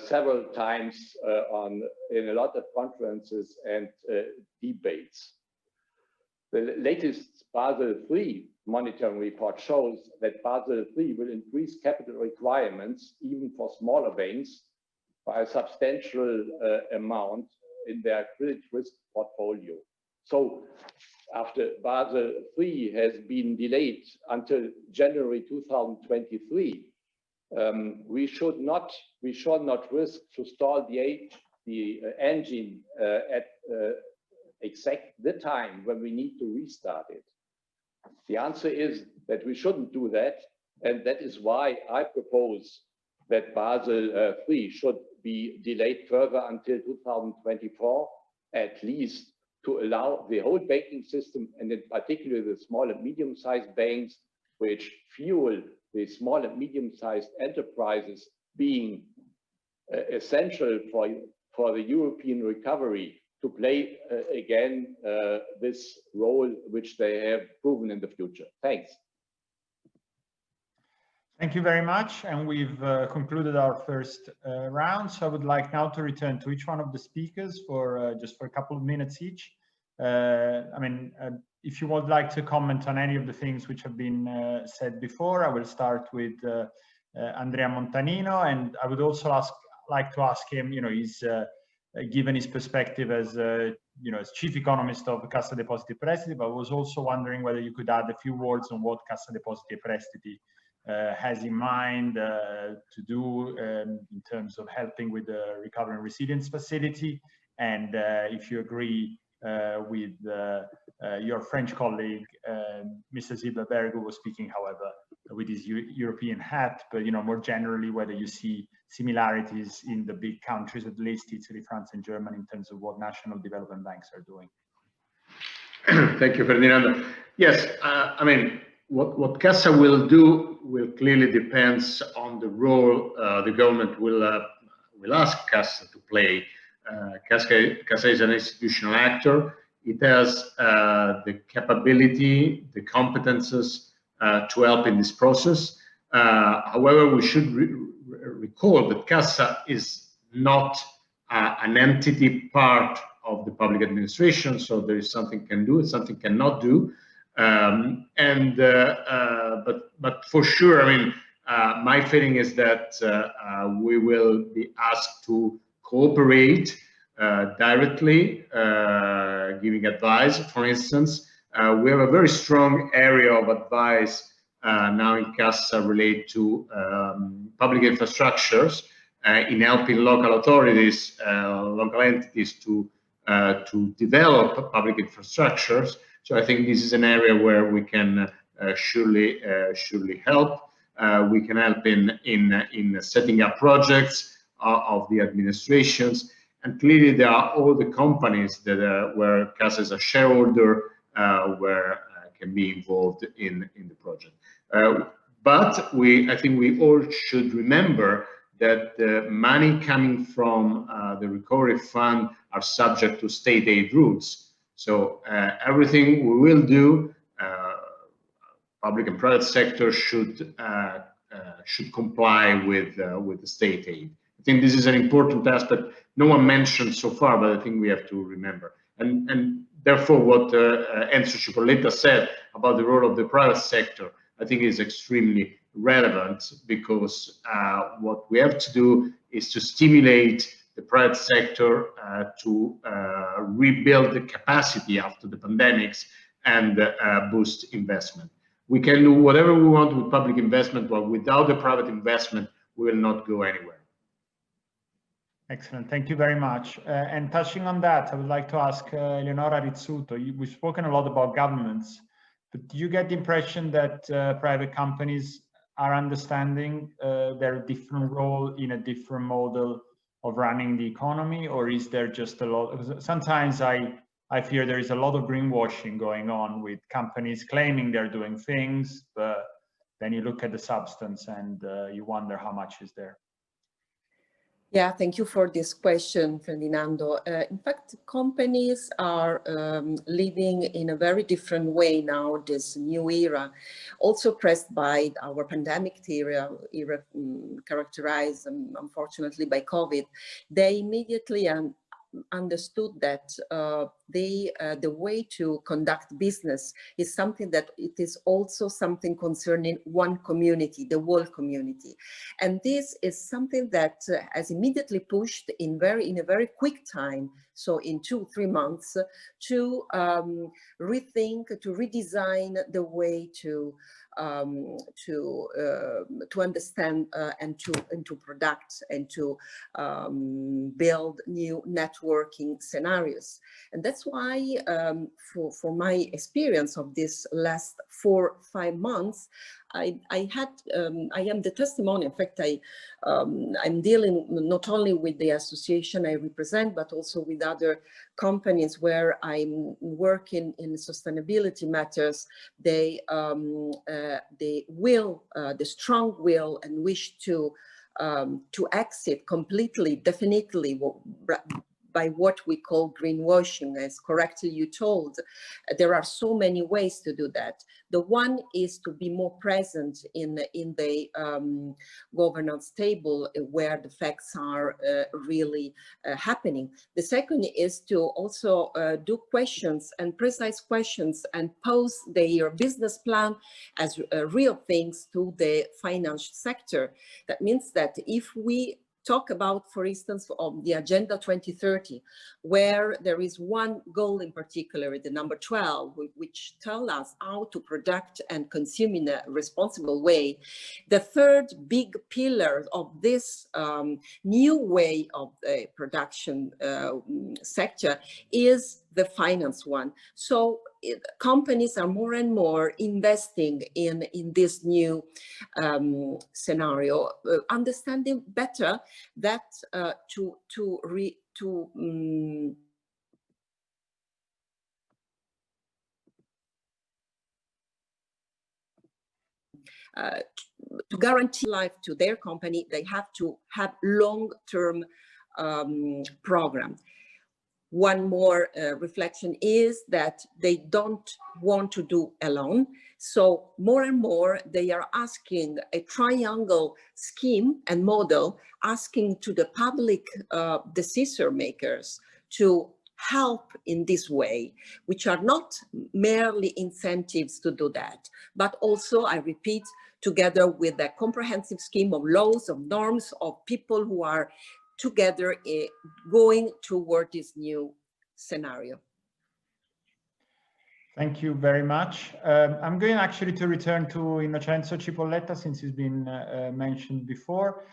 several times in a lot of conferences and debates. The latest Basel III monitoring report shows that Basel III will increase capital requirements even for smaller banks by a substantial amount in their credit risk portfolio. So after Basel III has been delayed until January 2023, we should not risk to stall the engine at exact the time when we need to restart it. The answer is that we shouldn't do that, and that is why I propose that Basel III should be delayed further until 2024, at least, to allow the whole banking system, and in particular the small and medium-sized banks, which fuel the small and medium-sized enterprises, being essential for the European recovery, to play again this role which they have proven in the future. Thanks. Thank you very much. And we've concluded our first round. So I would like now to return to each one of the speakers for just for a couple of minutes each. If you would like to comment on any of the things which have been said before, I will start with Andrea Montanino, and I would also like to ask him, he's given his perspective as as chief economist of Cassa Depositi e Prestiti, but I was also wondering whether you could add a few words on what Cassa Depositi e Prestiti has in mind to do in terms of helping with the Recovery and Resilience Facility, and if you agree with your French colleague, Mr. Zilberberg, who was speaking, however, with his European hat, but more generally, whether you see similarities in the big countries, at least Italy, France, and Germany, in terms of what national development banks are doing. Thank you, Ferdinando. Yes, what Cassa will do will clearly depends on the role the government will ask Cassa to play. Cassa is an institutional actor. It has the capability, the competences to help in this process. However, we should recall that Cassa is not an entity part of the public administration, so there is something can do and something cannot do. But for sure, my feeling is that we will be asked to cooperate directly, giving advice. For instance, we have a very strong area of advice now in Cassa related to public infrastructures, in helping local authorities, local entities to develop public infrastructures. So I think this is an area where we can surely help. We can help in setting up projects of the administrations, and clearly there are all the companies that where Cassa is a shareholder, where can be involved in the project. But I think we all should remember that the money coming from the recovery fund are subject to state aid rules. So everything we will do, public and private sector should comply with the state aid. I think this is an important aspect no one mentioned so far, but I think we have to remember. And therefore, what Enzo Cipolletta said about the role of the private sector, I think is extremely relevant, because what we have to do is to stimulate the private sector to rebuild the capacity after the pandemics and boost investment. We can do whatever we want with public investment, but without the private investment, we will not go anywhere. Excellent, thank you very much. And touching on that, I would like to ask Eleonora Rizzuto. We've spoken a lot about governments, but do you get the impression that private companies are understanding their different role in a different model of running the economy, or is there just a lot? Sometimes I fear there is a lot of greenwashing going on, with companies claiming they're doing things, but then you look at the substance and you wonder how much is there. Yeah, thank you for this question, Ferdinando. In fact, companies are living in a very different way now, this new era, also pressed by our pandemic era characterized, unfortunately, by COVID. They immediately understood that the way to conduct business is something that it is also something concerning one community, the whole community. And this is something that has immediately pushed in a very quick time, so in 2-3 months, to rethink, to redesign the way to understand and to product and to build new networking scenarios. And that's why for my experience of this last 4-5 months, I am the testimony. In fact, I'm dealing not only with the association I represent, but also with other companies where I'm working in sustainability matters. The strong will and wish to exit completely, definitely, by what we call greenwashing, as correctly you told. There are so many ways to do that. The one is to be more present in the governance table where the facts are really happening. The second is to also do questions and precise questions and pose their business plan as real things to the financial sector. That means that if we talk about, for instance, of the Agenda 2030, where there is one goal in particular, the number 12, which tell us how to product and consume in a responsible way. The third big pillar of this new way of the production sector is the finance one. So companies are more and more investing in this new scenario, understanding better that to guarantee life to their company, they have to have long-term program. One more reflection is that they don't want to do alone. So more and more they are asking a triangle scheme and model, asking to the public decision makers to help in this way, which are not merely incentives to do that, but also, I repeat, together with a comprehensive scheme of laws, of norms, of people who are together going toward this new scenario. Thank you very much. I'm going actually to return to Innocenzo Cipolletta, since he's been mentioned before.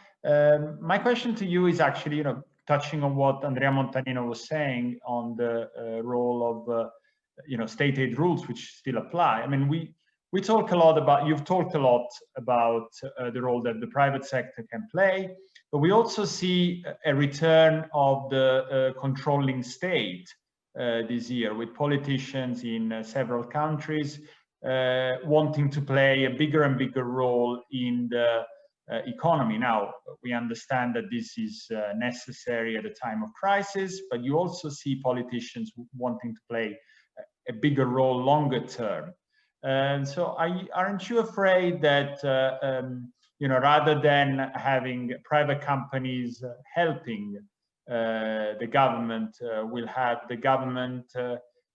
My question to you is actually, touching on what Andrea Montanino was saying on the role of, state aid rules, which still apply. I mean, we talk a lot about, you've talked a lot about the role that the private sector can play, but we also see a return of the controlling state this year, with politicians in several countries wanting to play a bigger and bigger role in the economy. Now, we understand that this is necessary at a time of crisis, but you also see politicians wanting to play a bigger role longer term. And so aren't you afraid that, rather than having private companies helping the government, will have the government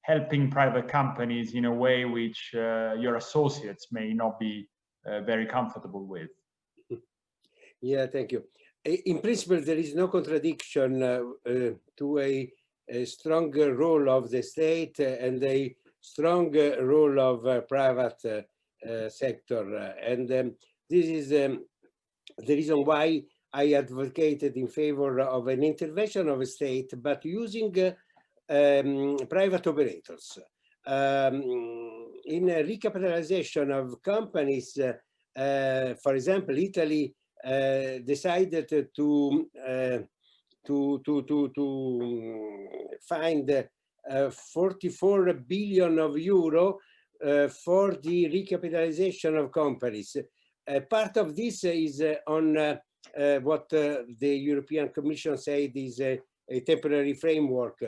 helping private companies in a way which your associates may not be very comfortable with? Yeah, thank you. In principle, there is no contradiction to a stronger role of the state and a stronger role of private sector. And this is the reason why I advocated in favor of an intervention of a state, but using private operators. In a recapitalization of companies, for example, Italy decided to find 44 billion of euro for the recapitalization of companies. Part of this is on what the European Commission said is a temporary framework.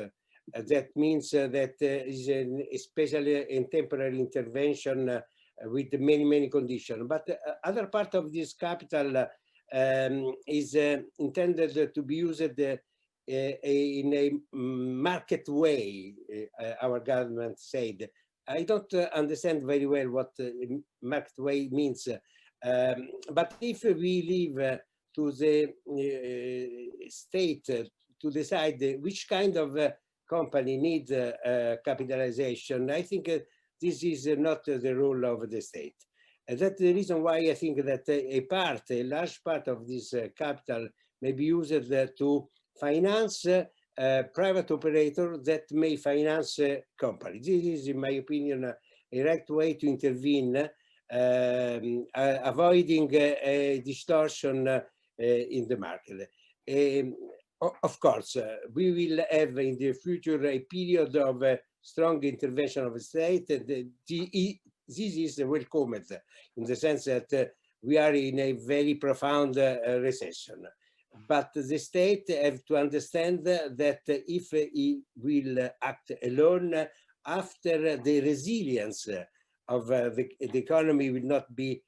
That means that is especially a temporary intervention with many conditions. But other part of this capital is intended to be used in a market way, our government said. I don't understand very well what market way means, but if we leave to the state to decide which kind of company needs capitalization, I think this is not the role of the state. And that's the reason why I think that a large part of this capital may be used to finance private operator that may finance companies. This is, in my opinion, a right way to intervene, avoiding a distortion in the market. Of course, we will have in the future a period of strong intervention of the state, and this is welcomed in the sense that we are in a very profound recession. But the state have to understand that if he will act alone, after the resilience of the economy will not be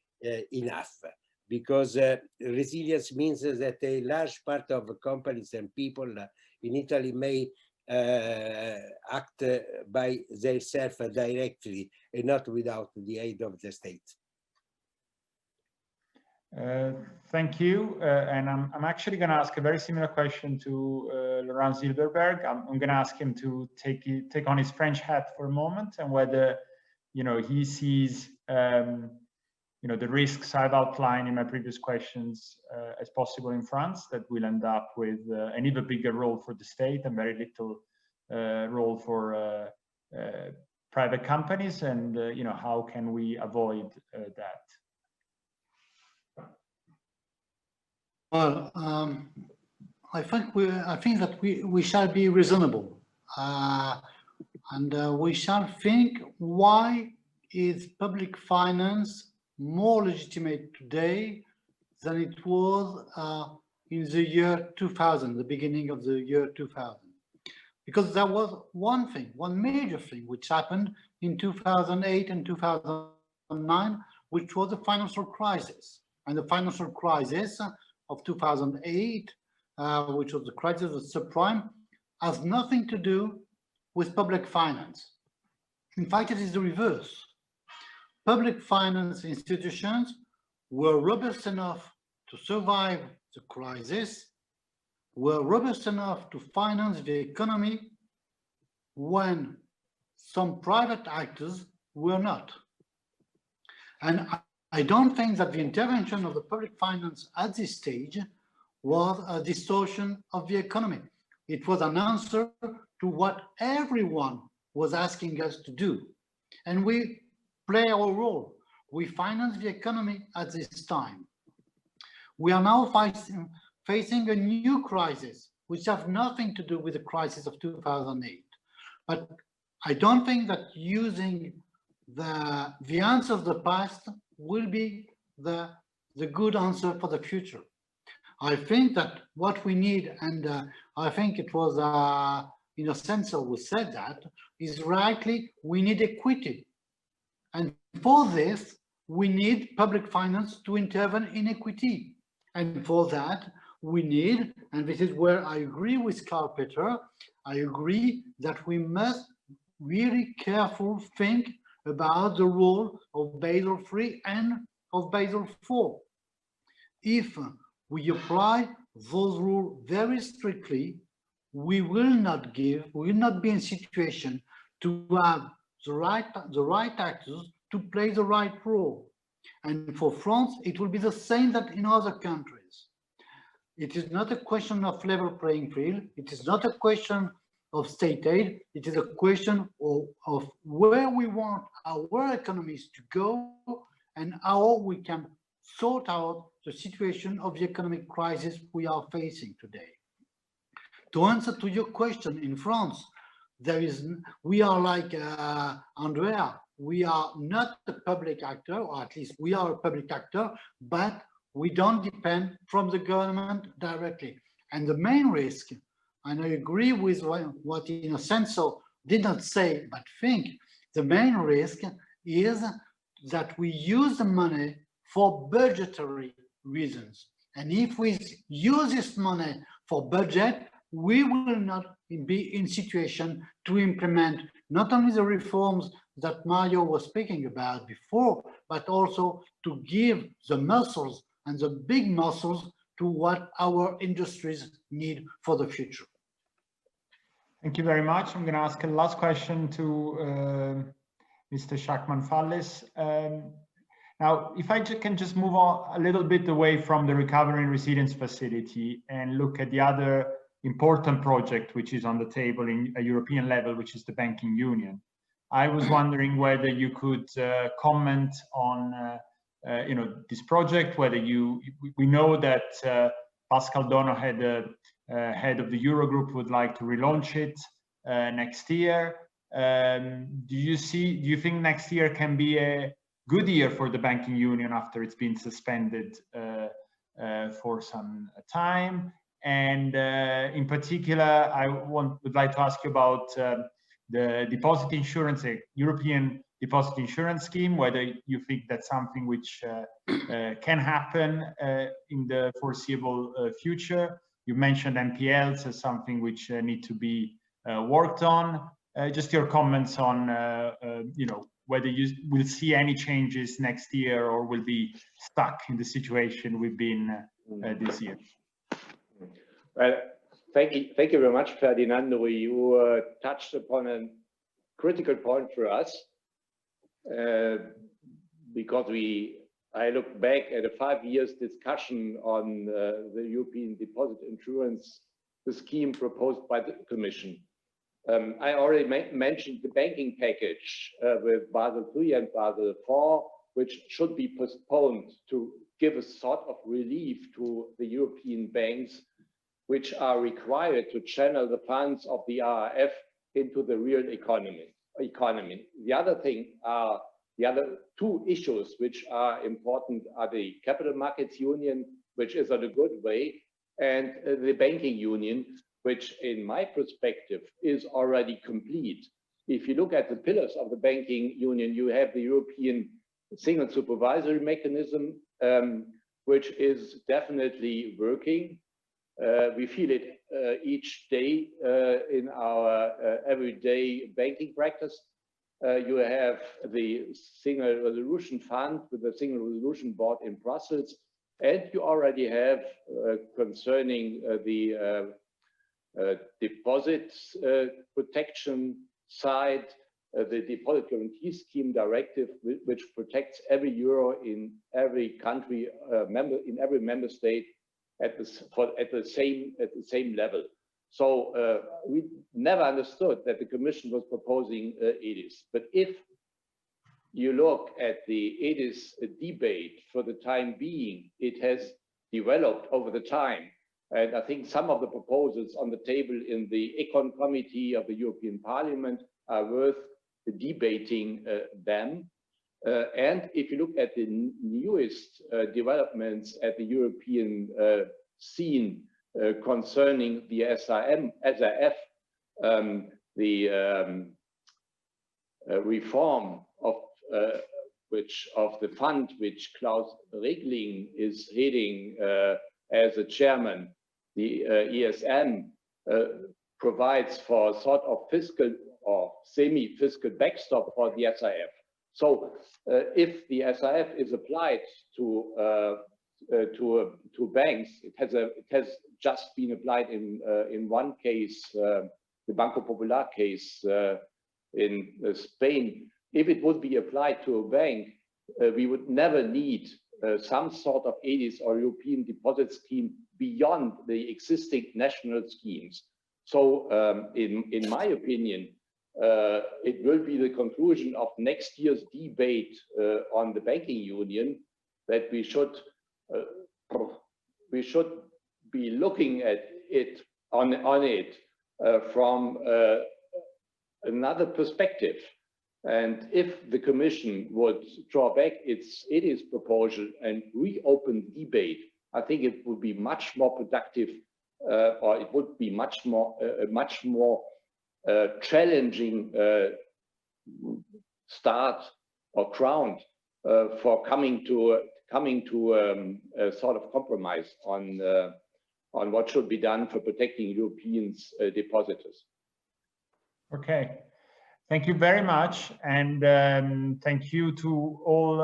enough, because resilience means that a large part of companies and people in Italy may act by themselves directly and not without the aid of the state. Thank you. And I'm actually going to ask a very similar question to Laurent Zilberberg. I'm going to ask him to take on his French hat for a moment, and whether, he sees, the risks I've outlined in my previous questions as possible in France, that will end up with an even bigger role for the state and very little role for private companies, and how can we avoid that? Well, I think that we shall be reasonable, and we shall think, why is public finance more legitimate today than it was in the year 2000, the beginning of the year 2000? Because there was one major thing which happened in 2008 and 2009, which was the financial crisis. And the financial crisis of 2008, which was the crisis of the subprime, has nothing to do with public finance. In fact, it is the reverse. Public finance institutions were robust enough to survive the crisis, were robust enough to finance the economy when some private actors were not. And I don't think that the intervention of the public finance at this stage was a distortion of the economy. It was an answer to what everyone was asking us to do. And we play our role. We finance the economy at this time. We are now facing a new crisis, which has nothing to do with the crisis of 2008. But I don't think that using the answer of the past will be the good answer for the future. I think that what we need, and I think it was Innocenzo who said that, is rightly, we need equity. And for this, we need public finance to intervene in equity. And for that, we need, and this is where I agree with Karl-Peter, I agree that we must really carefully think about the role of Basel III and of Basel IV. If we apply those rules very strictly, we will not be in a situation to have the right actors to play the right role. And for France, it will be the same that in other countries. It is not a question of level playing field. It is not a question of state aid. It is a question of where we want our economies to go and how we can sort out the situation of the economic crisis we are facing today. To answer to your question, in France, we are like Andrea, we are not a public actor, or at least we are a public actor, but we don't depend from the government directly. And the main risk, and I agree with what Innocenzo did not say, but think, the main risk is that we use the money for budgetary reasons. And if we use this money for budget, we will not be in situation to implement not only the reforms that Mario was speaking about before, but also to give the muscles and the big muscles to what our industries need for the future. Thank you very much. I'm going to ask a last question to Mr. Schackmann-Fallis. Now, if I can just move on a little bit away from the Recovery and Resilience Facility and look at the other important project which is on the table in a European level, which is the Banking Union. I was wondering whether you could comment on this project, whether we know that Pascal Dono, head of the Eurogroup, would like to relaunch it next year. Do you think next year can be a good year for the Banking Union after it's been suspended for some time? And in particular, I would like to ask you about the deposit insurance, a European deposit insurance scheme, whether you think that's something which can happen in the foreseeable future. You mentioned NPLs as something which need to be worked on. Just your comments on, whether you will see any changes next year or will be stuck in the situation we've been this year. Well, thank you very much, Ferdinando. You touched upon a critical point for us because I look back at a 5 years discussion on the European deposit insurance, the scheme proposed by the Commission. I already mentioned the banking package with Basel III and Basel IV, which should be postponed to give a sort of relief to the European banks, which are required to channel the funds of the RRF into the real economy. The other two issues which are important are the Capital Markets Union, which is on a good way, and the Banking Union, which in my perspective is already complete. If you look at the pillars of the Banking Union, you have the European Single Supervisory Mechanism, which is definitely working. We feel it each day in our everyday banking practice. You have the Single Resolution Fund with the Single Resolution Board in Brussels, and you already have concerning the deposits protection side, the Deposit Guarantee Scheme Directive, which protects every euro in every country, in every member state at the same level. So we never understood that the Commission was proposing EDIS. But if you look at the EDIS debate for the time being, it has developed over the time. And I think some of the proposals on the table in the Econ Committee of the European Parliament are worth debating them. And if you look at the newest developments at the European scene concerning the SRF, the reform of the fund which Klaus Regling is heading as a chairman, the ESM provides for sort of fiscal or semi-fiscal backstop for the SRF. So if the SRF is applied to banks, it has just been applied in one case, the Banco Popular case in Spain. If it would be applied to a bank, we would never need some sort of EDIS or European deposit scheme beyond the existing national schemes. So in my opinion, it will be the conclusion of next year's debate on the Banking Union that we should be looking at it from another perspective. And if the Commission would draw back its EDIS proposal and reopen debate, I think it would be much more productive, or it would be much more challenging start or ground for coming to a sort of compromise on on what should be done for protecting Europeans' depositors. Okay. Thank you very much, and thank you to all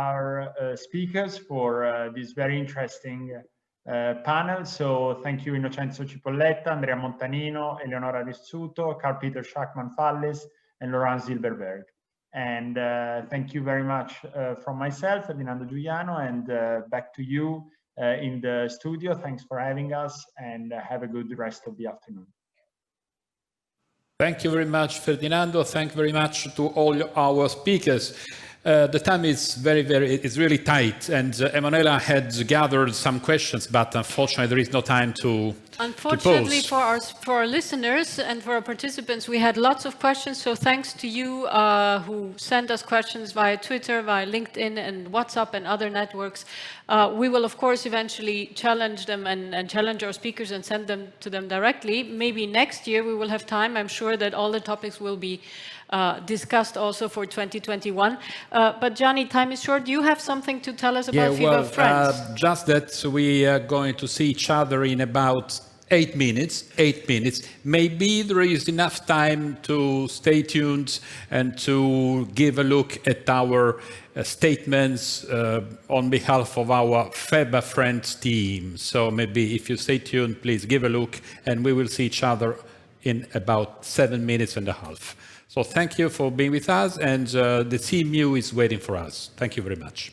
our speakers for this very interesting panel. So thank you Innocenzo Cipolletta, Andrea Montanino, Eleonora Rizzuto, Karl-Peter Schackmann-Fallis, and Laurent Zilberberg. And thank you very much from myself, Ferdinando Giuliano, and back to you in the studio. Thanks for having us, and have a good rest of the afternoon. Thank you very much, Ferdinando. Thank you very much to all our speakers. The time is it's really tight, and Emanuela had gathered some questions, but unfortunately there is no time to Unfortunately, pose. for our listeners and for our participants, we had lots of questions. So thanks to you who sent us questions via Twitter, via LinkedIn and WhatsApp and other networks. We will, of course, eventually challenge them and challenge our speakers and send them to them directly. Maybe next year we will have time. I'm sure that all the topics will be discussed also for 2021. But Gianni, time is short. Do you have something to tell us about FIBA Friends? Just that we are going to see each other in about 8 minutes. Maybe there is enough time to stay tuned and to give a look at our statements on behalf of our FIBA Friends team. So maybe if you stay tuned, please give a look, and we will see each other in about 7.5 minutes. So thank you for being with us, and the CMU is waiting for us. Thank you very much.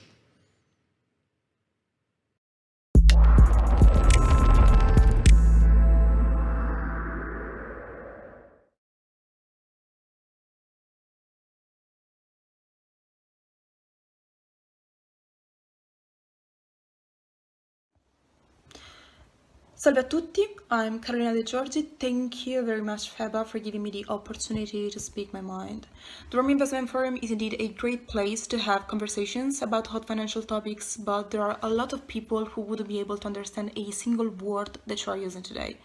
Salve a tutti, I'm Carolina De Giorgi. Thank you very much, FEBA, for giving me the opportunity to speak my mind. The Rome Investment Forum is indeed a great place to have conversations about hot financial topics, but there are a lot of people who wouldn't be able to understand a single word that you are using today.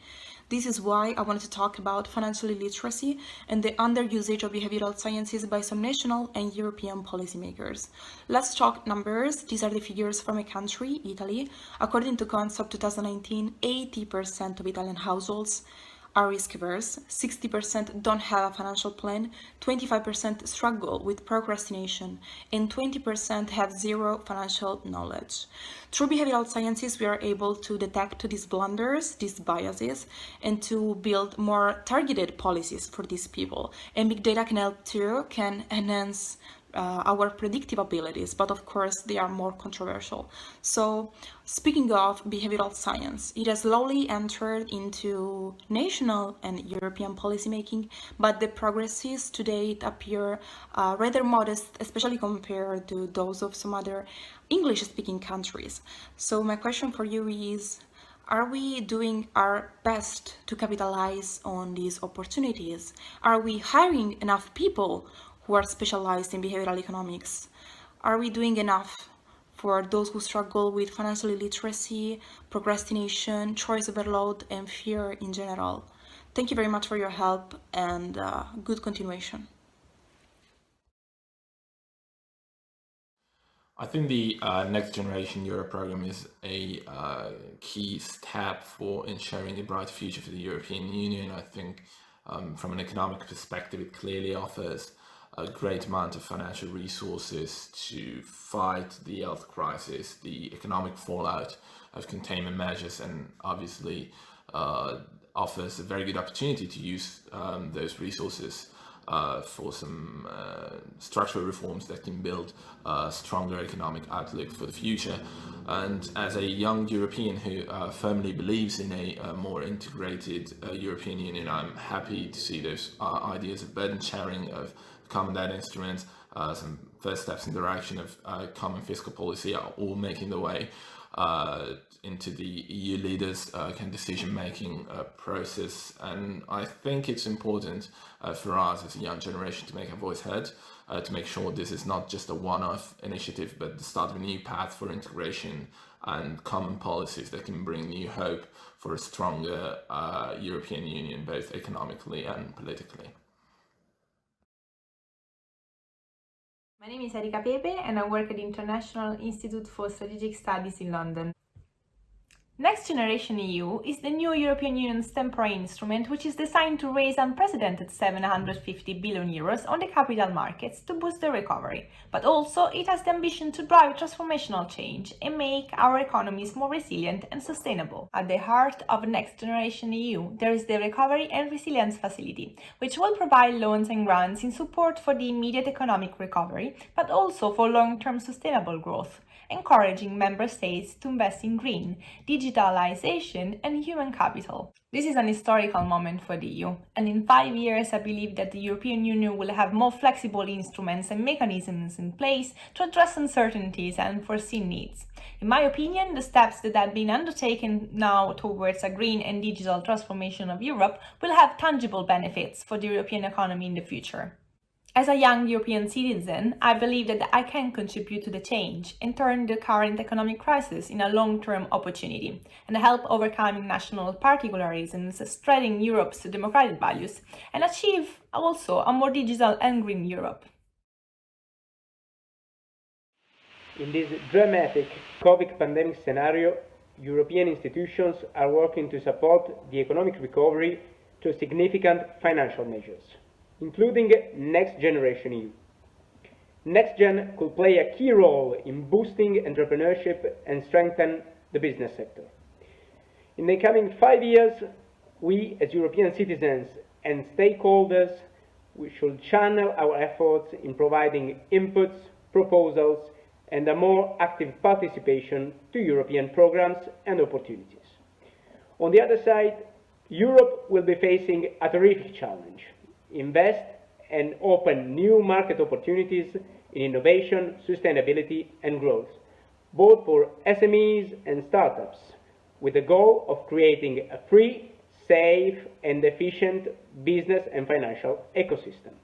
This is why I wanted to talk about financial illiteracy and the underusage of behavioral sciences by some national and European policymakers. Let's talk numbers. These are the figures from a country, Italy. According to Concept 2019, 80% of Italian households are risk-averse, 60% don't have a financial plan, 25% struggle with procrastination, and 20% have zero financial knowledge. Through behavioral sciences, we are able to detect these blunders, these biases, and to build more targeted policies for these people. And big data can help too, can enhance our predictive abilities, but of course they are more controversial. So speaking of behavioral science, it has slowly entered into national and European policymaking, but the progresses to date appear rather modest, especially compared to those of some other English-speaking countries. So my question for you is, are we doing our best to capitalize on these opportunities? Are we hiring enough people who are specialized in behavioral economics? Are we doing enough for those who struggle with financial illiteracy, procrastination, choice overload, and fear in general? Thank you very much for your help, and good continuation. I think the Next Generation Europe program is a key step for ensuring a bright future for the European Union. I think from an economic perspective, it clearly offers a great amount of financial resources to fight the health crisis, the economic fallout of containment measures, and obviously offers a very good opportunity to use those resources for some structural reforms that can build a stronger economic outlook for the future. And as a young European who firmly believes in a more integrated European Union, I'm happy to see those ideas of burden sharing, of common debt instruments, some first steps in the direction of common fiscal policy are all making the way into the EU leaders' decision-making process. And I think it's important for us as a young generation to make our voice heard, to make sure this is not just a one-off initiative, but the start of a new path for integration and common policies that can bring new hope for a stronger European Union, both economically and politically. My name is Erika Pepe and I work at the International Institute for Strategic Studies in London. Next Generation EU is the new European Union's temporary instrument, which is designed to raise unprecedented 750 billion euros on the capital markets to boost the recovery. But also, it has the ambition to drive transformational change and make our economies more resilient and sustainable. At the heart of Next Generation EU, there is the Recovery and Resilience Facility, which will provide loans and grants in support for the immediate economic recovery, but also for long-term sustainable growth, encouraging member states to invest in green, digitalization, and human capital. This is an historical moment for the EU, and in 5 years I believe that the European Union will have more flexible instruments and mechanisms in place to address uncertainties and foreseen needs. In my opinion, the steps that have been undertaken now towards a green and digital transformation of Europe will have tangible benefits for the European economy in the future. As a young European citizen, I believe that I can contribute to the change and turn the current economic crisis in a long-term opportunity and help overcoming national particularisms, spreading Europe's democratic values, and achieve also a more digital and green Europe. In this dramatic COVID pandemic scenario, European institutions are working to support the economic recovery through significant financial measures, including Next Generation EU. NextGen could play a key role in boosting entrepreneurship and strengthen the business sector. In the coming 5 years, we as European citizens and stakeholders, we should channel our efforts in providing inputs, proposals, and a more active participation to European programs and opportunities. On the other side, Europe will be facing a terrific challenge: invest and open new market opportunities in innovation, sustainability, and growth, both for SMEs and startups, with the goal of creating a free, safe, and efficient business and financial ecosystem.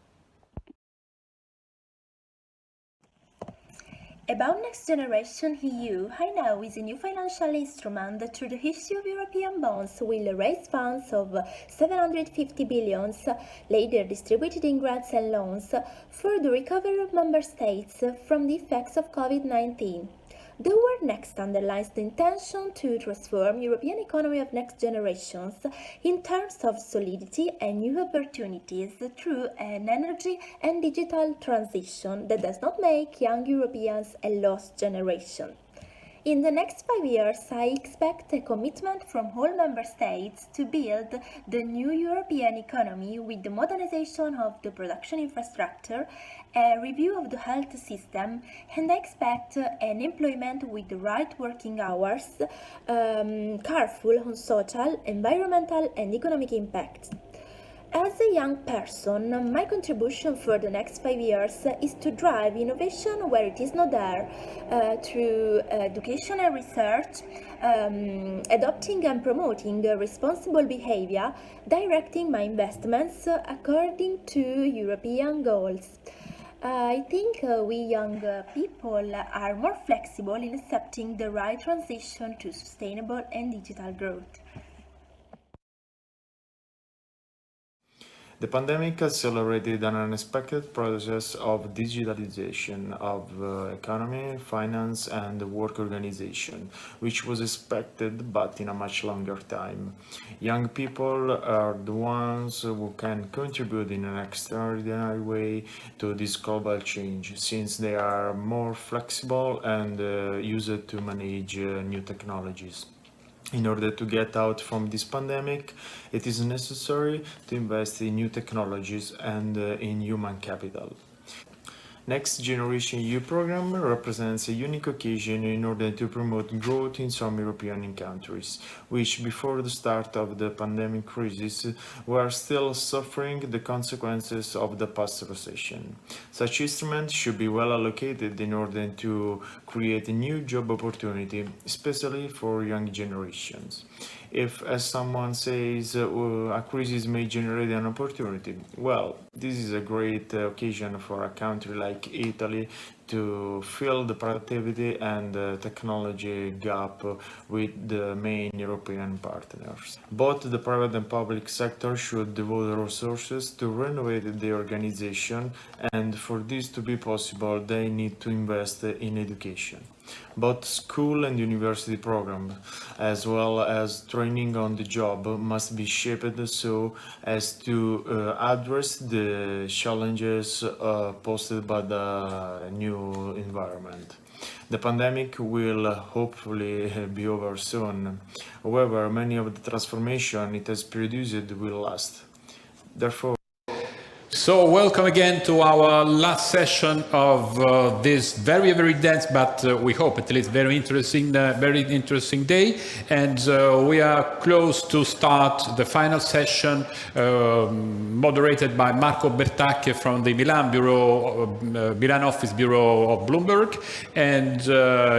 About Next Generation EU, I know is a new financial instrument that through the issue of European bonds will raise funds of 750 billion, later distributed in grants and loans, for the recovery of member states from the effects of COVID-19. The word next underlines the intention to transform European economy of next generations in terms of solidity and new opportunities through an energy and digital transition that does not make young Europeans a lost generation. In the next 5 years, I expect a commitment from all member states to build the new European economy with the modernization of the production infrastructure, a review of the health system, and I expect an employment with the right working hours, careful on social, environmental, and economic impact. As a young person, my contribution for the next 5 years is to drive innovation where it is not there, through education and research, adopting and promoting responsible behavior, directing my investments according to European goals. I think we young people are more flexible in accepting the right transition to sustainable and digital growth. The pandemic accelerated an unexpected process of digitalization of economy, finance, and work organization, which was expected but in a much longer time. Young people are the ones who can contribute in an extraordinary way to this global change, since they are more flexible and used to manage new technologies. In order to get out from this pandemic, it is necessary to invest in new technologies and in human capital. Next Generation EU program represents a unique occasion in order to promote growth in some European countries, which before the start of the pandemic crisis were still suffering the consequences of the past recession. Such instruments should be well allocated in order to create a new job opportunity, especially for young generations. If, as someone says, a crisis may generate an opportunity, well, this is a great occasion for a country like Italy to fill the productivity and technology gap with the main European partners. Both the private and public sector should devote resources to renovate the organization, and for this to be possible, they need to invest in education. Both school and university programs, as well as training on the job, must be shaped so as to address the challenges posed by the new environment. The pandemic will hopefully be over soon. However, many of the transformation it has produced will last. Therefore, so welcome again to our last session of this very, very dense, but we hope at least very interesting day. And we are close to start the final session, moderated by Marco Bertacche from the Milan office bureau of Bloomberg, and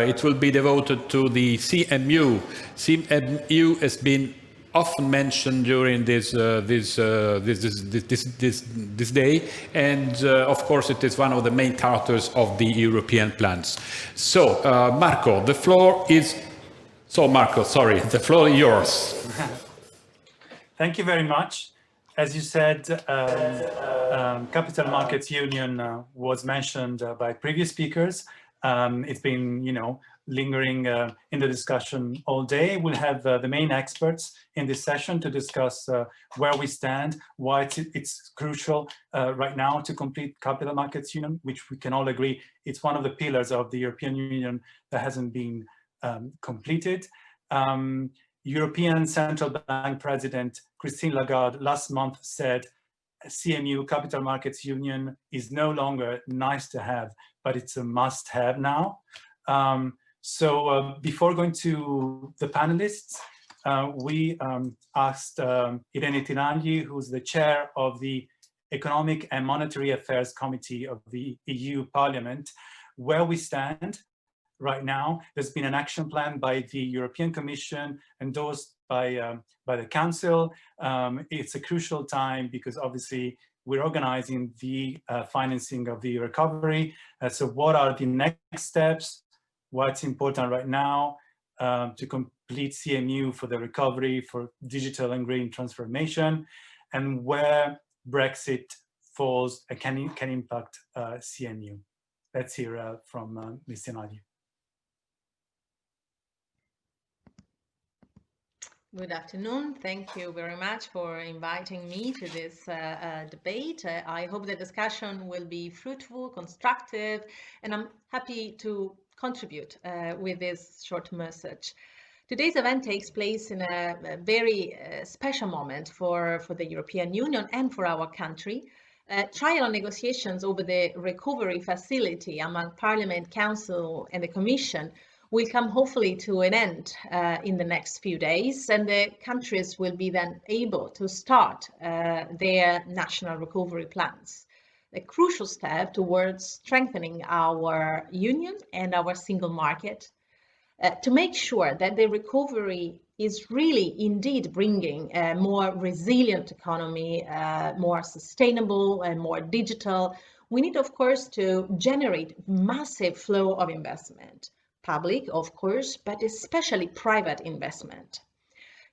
it will be devoted to the CMU. CMU has been often mentioned during this day, and of course it is one of the main characters of the European plans. So Marco, the floor is yours. Thank you very much. As you said, Capital Markets Union was mentioned by previous speakers. It's been, lingering in the discussion all day. We'll have the main experts in this session to discuss where we stand, why it's crucial right now to complete Capital Markets Union, which we can all agree it's one of the pillars of the European Union that hasn't been completed. European Central Bank President Christine Lagarde last month said CMU, Capital Markets Union, is no longer nice to have, but it's a must have now. So before going to the panelists, we asked Irene Tinagli, who's the chair of the Economic and Monetary Affairs Committee of the EU Parliament, where we stand right now. There's been an action plan by the European Commission, endorsed by the Council. It's a crucial time because obviously we're organizing the financing of the recovery. So what are the next steps? What's important right now to complete CMU for the recovery, for digital and green transformation, and where Brexit falls and can impact CMU. Let's hear from Ms. Tinagli. Good afternoon. Thank you very much for inviting me to this debate. I hope the discussion will be fruitful, constructive, and I'm happy to contribute with this short message. Today's event takes place in a very special moment for the European Union and for our country. Trial negotiations over the recovery facility among Parliament, Council and the Commission will come hopefully to an end in the next few days, and the countries will be then able to start their national recovery plans. A crucial step towards strengthening our union and our single market to make sure that the recovery is really indeed bringing a more resilient economy, more sustainable and more digital. We need, of course, to generate massive flow of investment. Public, of course, but especially private investment.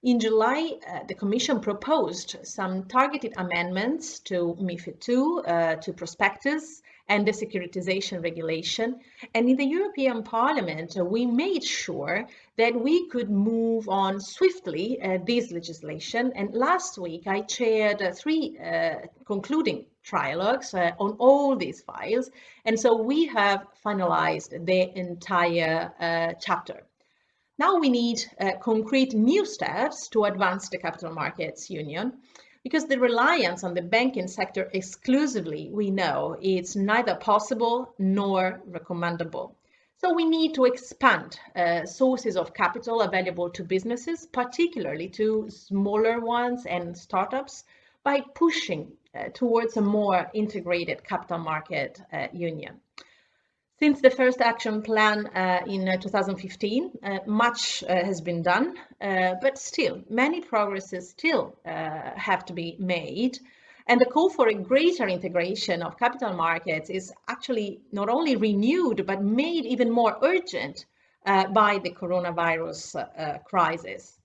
In July, the Commission proposed some targeted amendments to MiFID II, to prospectus and the securitization regulation. And in the European Parliament, we made sure that we could move on swiftly this legislation. And last week, I chaired 3 concluding trialogues on all these files. And so we have finalized the entire chapter. Now we need concrete new steps to advance the Capital Markets Union, because the reliance on the banking sector exclusively, we know, it's neither possible nor recommendable. So we need to expand sources of capital available to businesses, particularly to smaller ones and startups, by pushing towards a more integrated capital market union. Since the first action plan in 2015, much has been done, but still many progresses still have to be made. And the call for a greater integration of capital markets is actually not only renewed, but made even more urgent by the coronavirus crisis.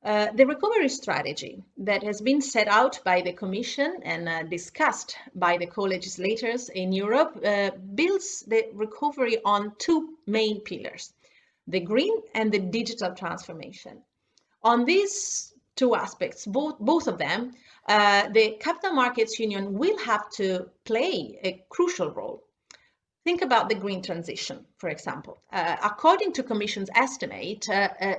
The recovery strategy that has been set out by the Commission and discussed by the co-legislators in Europe builds the recovery on two main pillars, the green and the digital transformation. On these two aspects, both of them, the Capital Markets Union will have to play a crucial role. Think about the green transition, for example. According to Commission's estimate,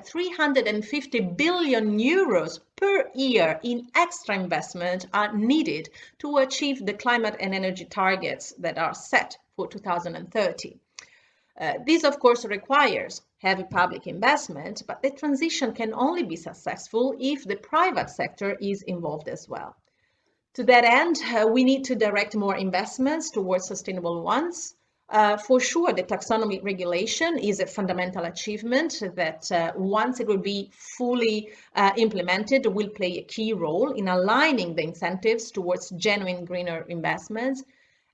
350 billion euros per year in extra investment are needed to achieve the climate and energy targets that are set for 2030. This, of course, requires heavy public investment, but the transition can only be successful if the private sector is involved as well. To that end, we need to direct more investments towards sustainable ones. For sure, the taxonomy regulation is a fundamental achievement that once it will be fully implemented will play a key role in aligning the incentives towards genuine greener investments.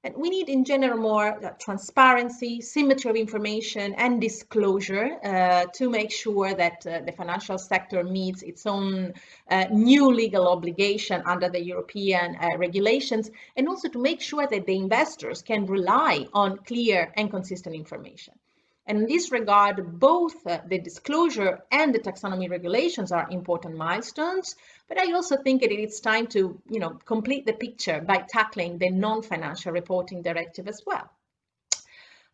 And we need in general more transparency, symmetry of information and disclosure to make sure that the financial sector meets its own new legal obligation under the European regulations, and also to make sure that the investors can rely on clear and consistent information. And in this regard, both the disclosure and the taxonomy regulations are important milestones, but I also think that it's time to, complete the picture by tackling the non-financial reporting directive as well.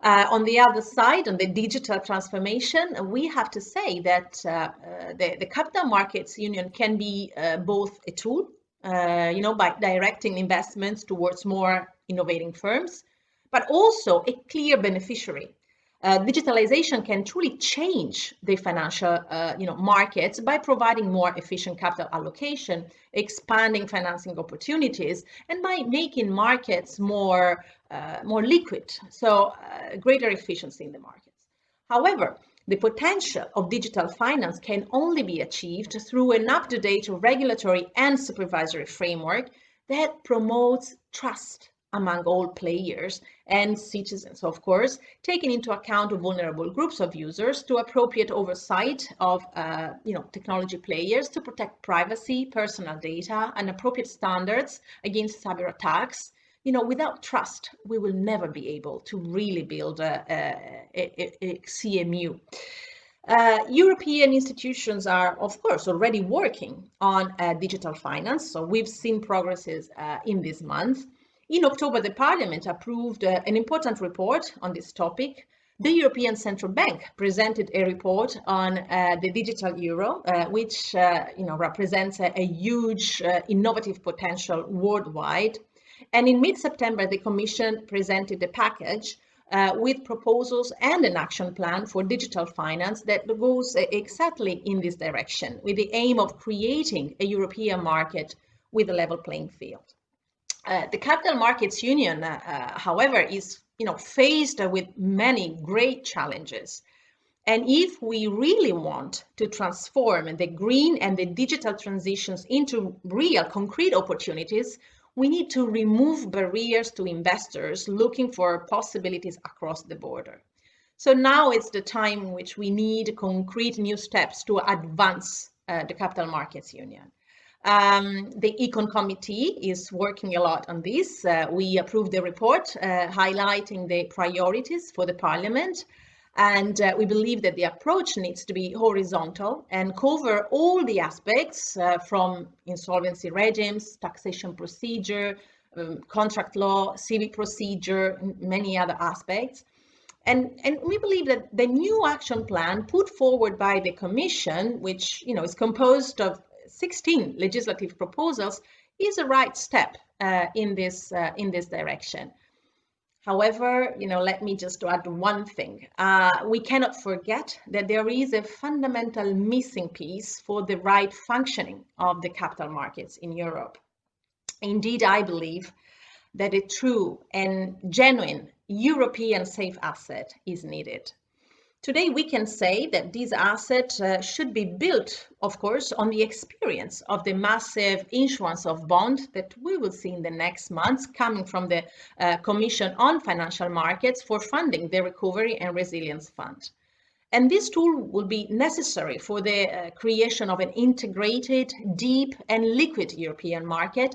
On the other side, on the digital transformation, we have to say that the Capital Markets Union can be both a tool, by directing investments towards more innovating firms, but also a clear beneficiary. Digitalization can truly change the financial markets by providing more efficient capital allocation, expanding financing opportunities, and by making markets more liquid, so greater efficiency in the markets. However, the potential of digital finance can only be achieved through an up-to-date regulatory and supervisory framework that promotes trust among all players and citizens, of course, taking into account vulnerable groups of users, to appropriate oversight of technology players to protect privacy, personal data, and appropriate standards against cyber attacks. Without trust, we will never be able to really build a CMU. European institutions are, of course, already working on digital finance, so we've seen progresses in this month. In October, the Parliament approved an important report on this topic. The European Central Bank presented a report on the digital euro, which represents a huge innovative potential worldwide. And in mid-September, the Commission presented a package with proposals and an action plan for digital finance that goes exactly in this direction, with the aim of creating a European market with a level playing field. The Capital Markets Union, however, is faced with many great challenges. And if we really want to transform the green and the digital transitions into real concrete opportunities, we need to remove barriers to investors looking for possibilities across the border. So now it's the time in which we need concrete new steps to advance the Capital Markets Union. The Econ Committee is working a lot on this. We approved the report highlighting the priorities for the Parliament, and we believe that the approach needs to be horizontal and cover all the aspects from insolvency regimes, taxation procedure, contract law, civic procedure, and many other aspects. And we believe that the new action plan put forward by the Commission, which is composed of 16 legislative proposals, is a right step in this direction. However, let me just add one thing. We cannot forget that there is a fundamental missing piece for the right functioning of the capital markets in Europe. Indeed, I believe that a true and genuine European safe asset is needed. Today, we can say that this asset should be built, of course, on the experience of the massive issuance of bonds that we will see in the next months coming from the Commission on Financial Markets for funding the Recovery and Resilience Fund. And this tool will be necessary for the creation of an integrated, deep and liquid European market,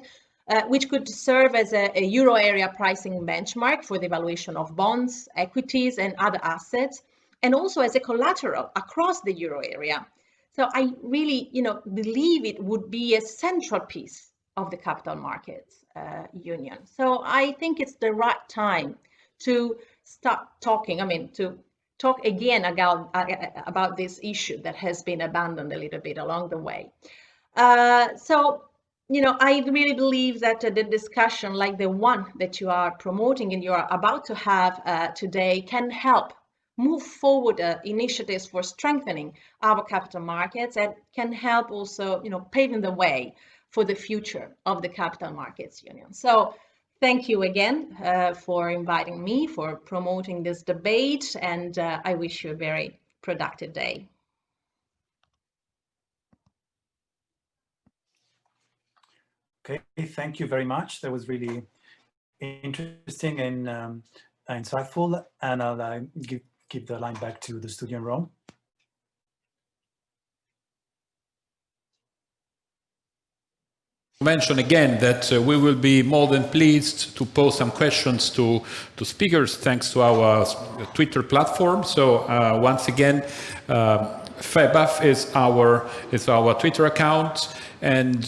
which could serve as a euro area pricing benchmark for the evaluation of bonds, equities and other assets, and also as a collateral across the euro area. So I really, believe it would be a central piece of the capital markets union. So I think it's the right time to start talking, to talk again about this issue that has been abandoned a little bit along the way. So, I really believe that the discussion like the one that you are promoting and you are about to have today can help move forward initiatives for strengthening our capital markets and can help also, paving the way for the future of the capital markets union. So thank you again for inviting me, for promoting this debate, and I wish you a very productive day. Okay, thank you very much. That was really interesting and insightful. And I'll give the line back to the studio in Rome. Mention again that we will be more than pleased to pose some questions to speakers thanks to our Twitter platform. So once again, FEBAF is our Twitter account, and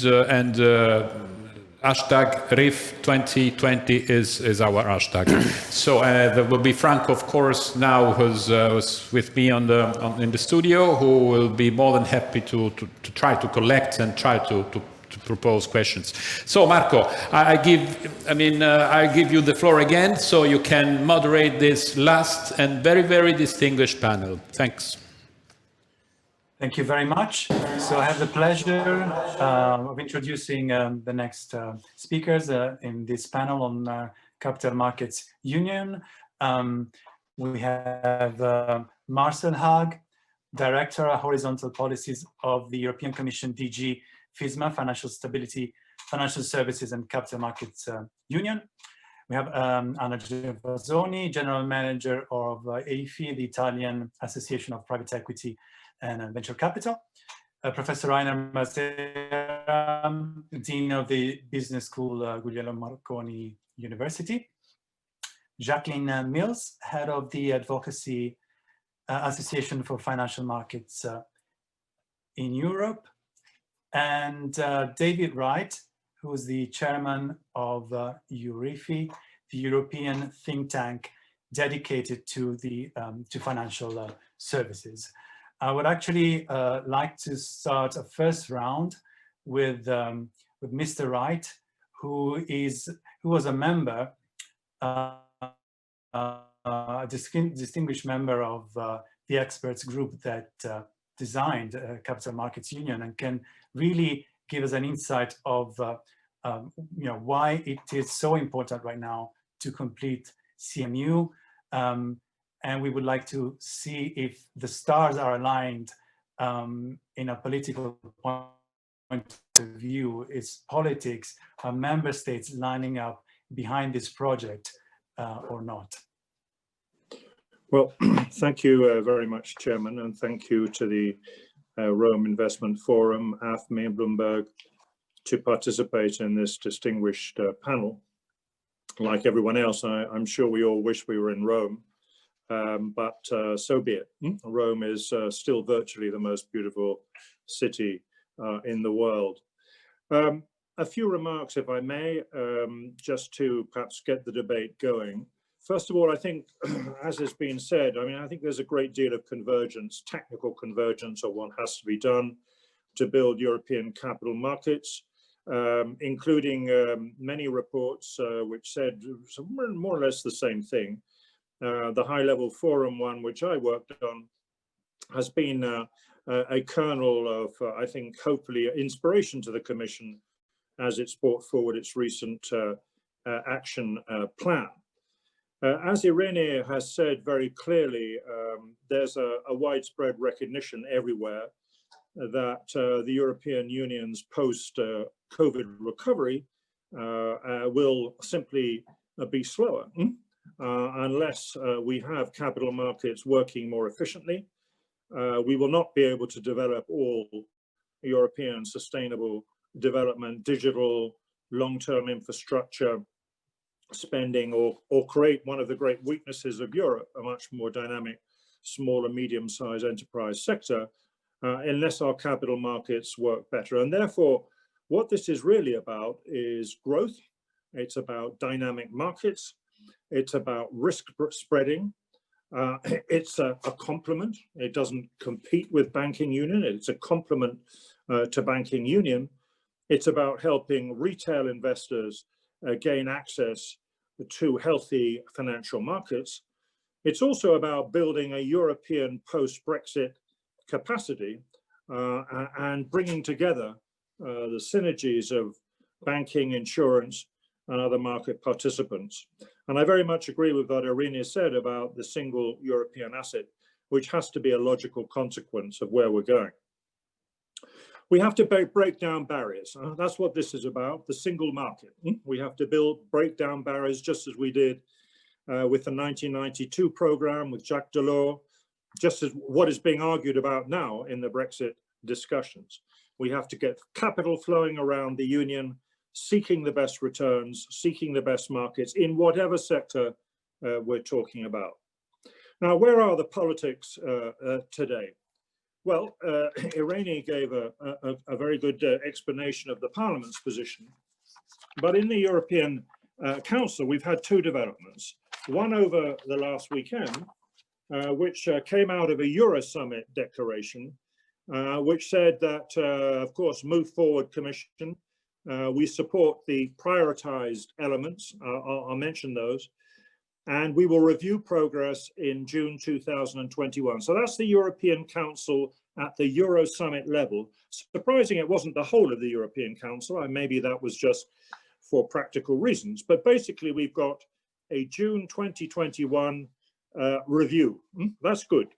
hashtag RIF 2020 is our hashtag. So there will be Franco, of course, now who's with me in the studio, who will be more than happy to try to collect and try to propose questions. So Marco, I give you the floor again, so you can moderate this last and very, very distinguished panel. Thanks. Thank you very much. So I have the pleasure of introducing the next speakers in this panel on Capital Markets Union. We have Marcel Haag, Director of Horizontal Policies of the European Commission DG FISMA, Financial Stability, Financial Services and Capital Markets Union. We have Andrea Fazzoni, General Manager of AIFI, the Italian Association of Private Equity and Venture Capital. Professor Rainer Masera, Dean of the Business School, Guglielmo Marconi University. Jacqueline Mills, Head of the Advocacy Association for Financial Markets in Europe. And David Wright, who is the chairman of EURIFI, the European think tank dedicated to financial services. I would actually like to start a first round with Mr. Wright, who was a member, a distinguished member of the experts group that designed Capital Markets Union, and can really give us an insight of why it is so important right now to complete CMU. And we would like to see if the stars are aligned in a political point of view. Is politics, are member states lining up behind this project or not? Well, thank you very much, Chairman, and thank you to the Rome Investment Forum, AFME and Bloomberg, to participate in this distinguished panel. Like everyone else, I'm sure we all wish we were in Rome, but so be it. Rome is still virtually the most beautiful city in the world. A few remarks, if I may, just to perhaps get the debate going. First of all, I think, as has been said, I think there's a great deal of convergence, technical convergence of what has to be done to build European capital markets, including many reports which said more or less the same thing. The high-level forum one, which I worked on, has been a kernel of, I think, hopefully inspiration to the Commission as it's brought forward its recent action plan. As Irene has said very clearly, there's a widespread recognition everywhere that the European Union's post-COVID recovery will simply be slower unless we have capital markets working more efficiently, we will not be able to develop all European sustainable development, digital, long-term infrastructure spending, or create one of the great weaknesses of Europe, a much more dynamic, small and medium-sized enterprise sector, unless our capital markets work better. And therefore, what this is really about is growth. It's about dynamic markets. It's about risk spreading. It's a complement. It doesn't compete with banking union. It's a complement to banking union. It's about helping retail investors gain access to healthy financial markets. It's also about building a European post-Brexit capacity and bringing together the synergies of banking, insurance, and other market participants. And I very much agree with what Irene said about the single European asset, which has to be a logical consequence of where we're going. We have to break down barriers. That's what this is about, the single market. We have to break down barriers just as we did with the 1992 program with Jacques Delors, just as what is being argued about now in the Brexit discussions. We have to get capital flowing around the union, seeking the best returns, seeking the best markets in whatever sector we're talking about. Now, where are the politics today? Well, Irene gave a very good explanation of the Parliament's position, but in the European Council, we've had two developments. One over the last weekend, which came out of a Euro Summit declaration, which said that, of course, move forward Commission. We support the prioritized elements. I'll mention those. And we will review progress in June 2021. So that's the European Council at the Euro Summit level. Surprising it wasn't the whole of the European Council, and maybe that was just for practical reasons. But basically, we've got a June 2021 review. That's good.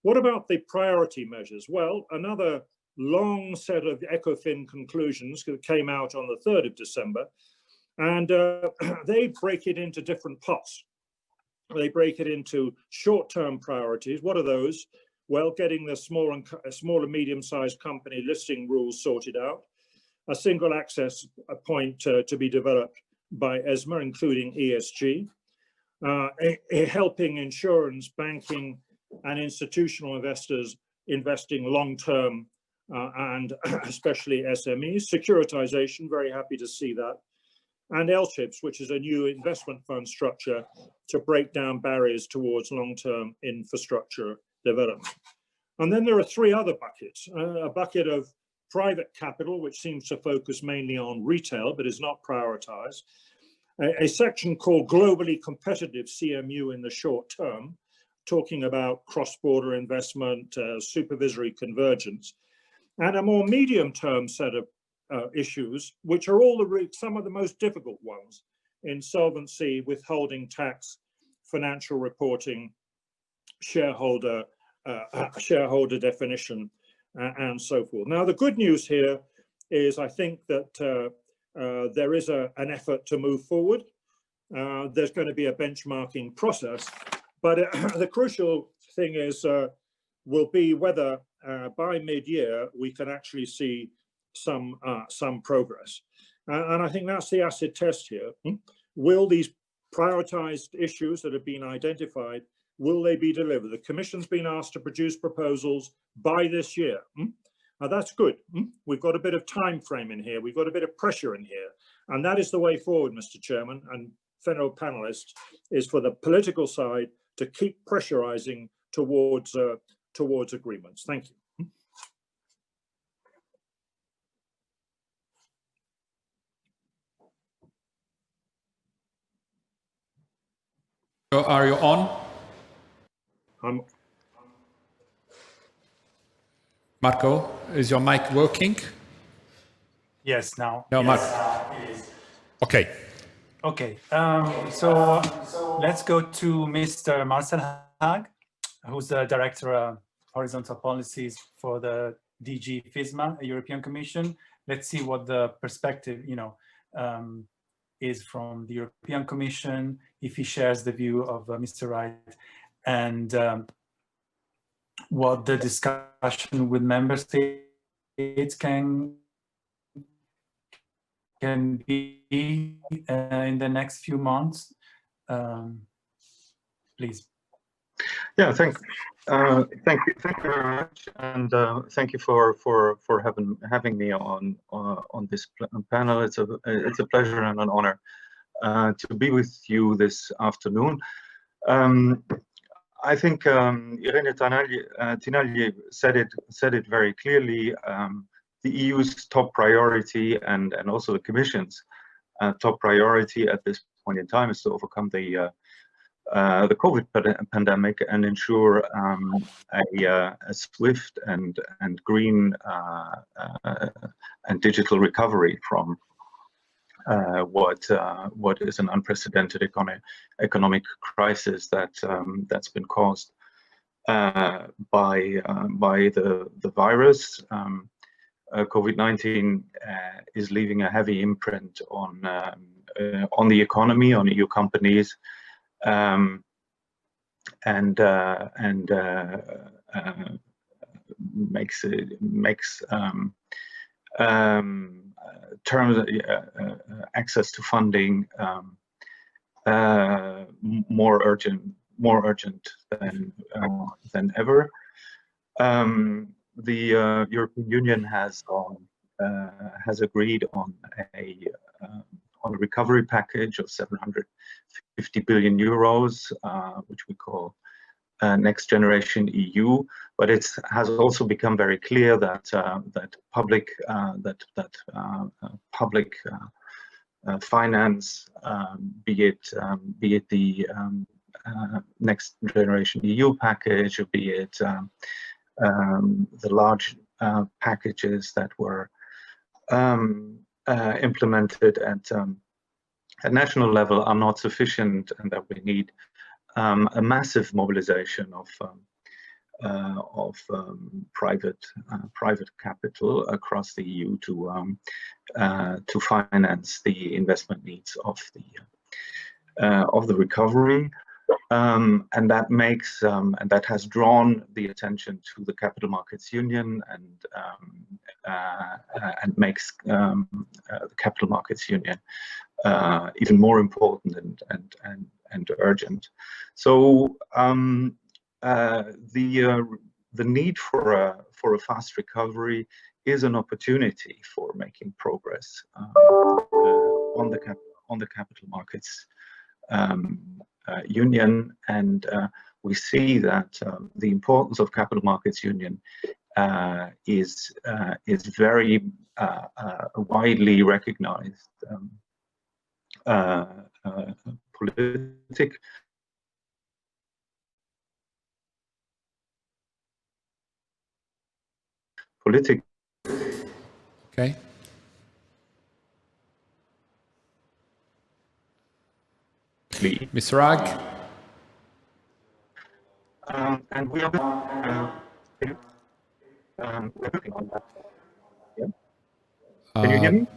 What about the priority measures? Well, another long set of ECOFIN conclusions that came out on the 3rd of December. And they break it into different pots. They break it into short-term priorities. What are those? Well, getting the small and medium-sized company listing rules sorted out, a single access point to be developed by ESMA, including ESG, helping insurance, banking, and institutional investors investing long-term and especially SMEs, securitization, very happy to see that, and LTIPs, which is a new investment fund structure to break down barriers towards long-term infrastructure development. And then there are three other buckets, a bucket of private capital, which seems to focus mainly on retail, but is not prioritized, a section called globally competitive CMU in the short term, talking about cross-border investment, supervisory convergence, and a more medium-term set of issues, which are all some of the most difficult ones: insolvency, withholding tax, financial reporting, shareholder definition, and so forth. Now, the good news here is I think that there is an effort to move forward. There's going to be a benchmarking process, but the crucial thing is will be whether by mid-year we can actually see some progress. And I think that's the acid test here. Will these prioritized issues that have been identified, will they be delivered? The Commission's been asked to produce proposals by this year. Now that's good. We've got a bit of time frame in here. We've got a bit of pressure in here. And that is the way forward, Mr. Chairman and fellow panelists, is for the political side to keep pressurizing towards agreements. Thank you. Are you on? Marco, is your mic working? Yes, now. No, yes, Marco. It is. Okay. Okay, so let's go to Mr. Marcel Haag, who's the Director of Horizontal Policies for the DG FISMA, a European Commission. Let's see what the perspective, is from the European Commission, if he shares the view of Mr. Wright, and what the discussion with member states can be in the next few months. Please. Yeah, thank you very much, and thank you for having me on this panel. It's a pleasure and an honor to be with you this afternoon. I think Irene Tinagli said it very clearly. The EU's top priority and also the Commission's top priority at this point in time is to overcome the COVID pandemic and ensure a swift and green and digital recovery from what is an unprecedented economic crisis that's been caused by the virus. COVID-19 is leaving a heavy imprint on the economy, on EU companies, and makes terms access to funding more urgent than ever. The European Union has agreed on a recovery package of 750 billion euros, which we call Next Generation EU. But it has also become very clear that public finance, be it the Next Generation EU package, or be it the large packages that were implemented at national level, are not sufficient, and that we need a massive mobilization of private capital across the EU to finance the investment needs of the recovery. And that makes and that has drawn the attention to the Capital Markets Union, and makes the Capital Markets Union even more important and urgent. So the need for a fast recovery is an opportunity for making progress on the Capital Markets Union, and we see that the importance of Capital Markets Union is very widely recognized politically. Okay. Mr. Ragg? And we are working on that. Yeah. Can you hear me?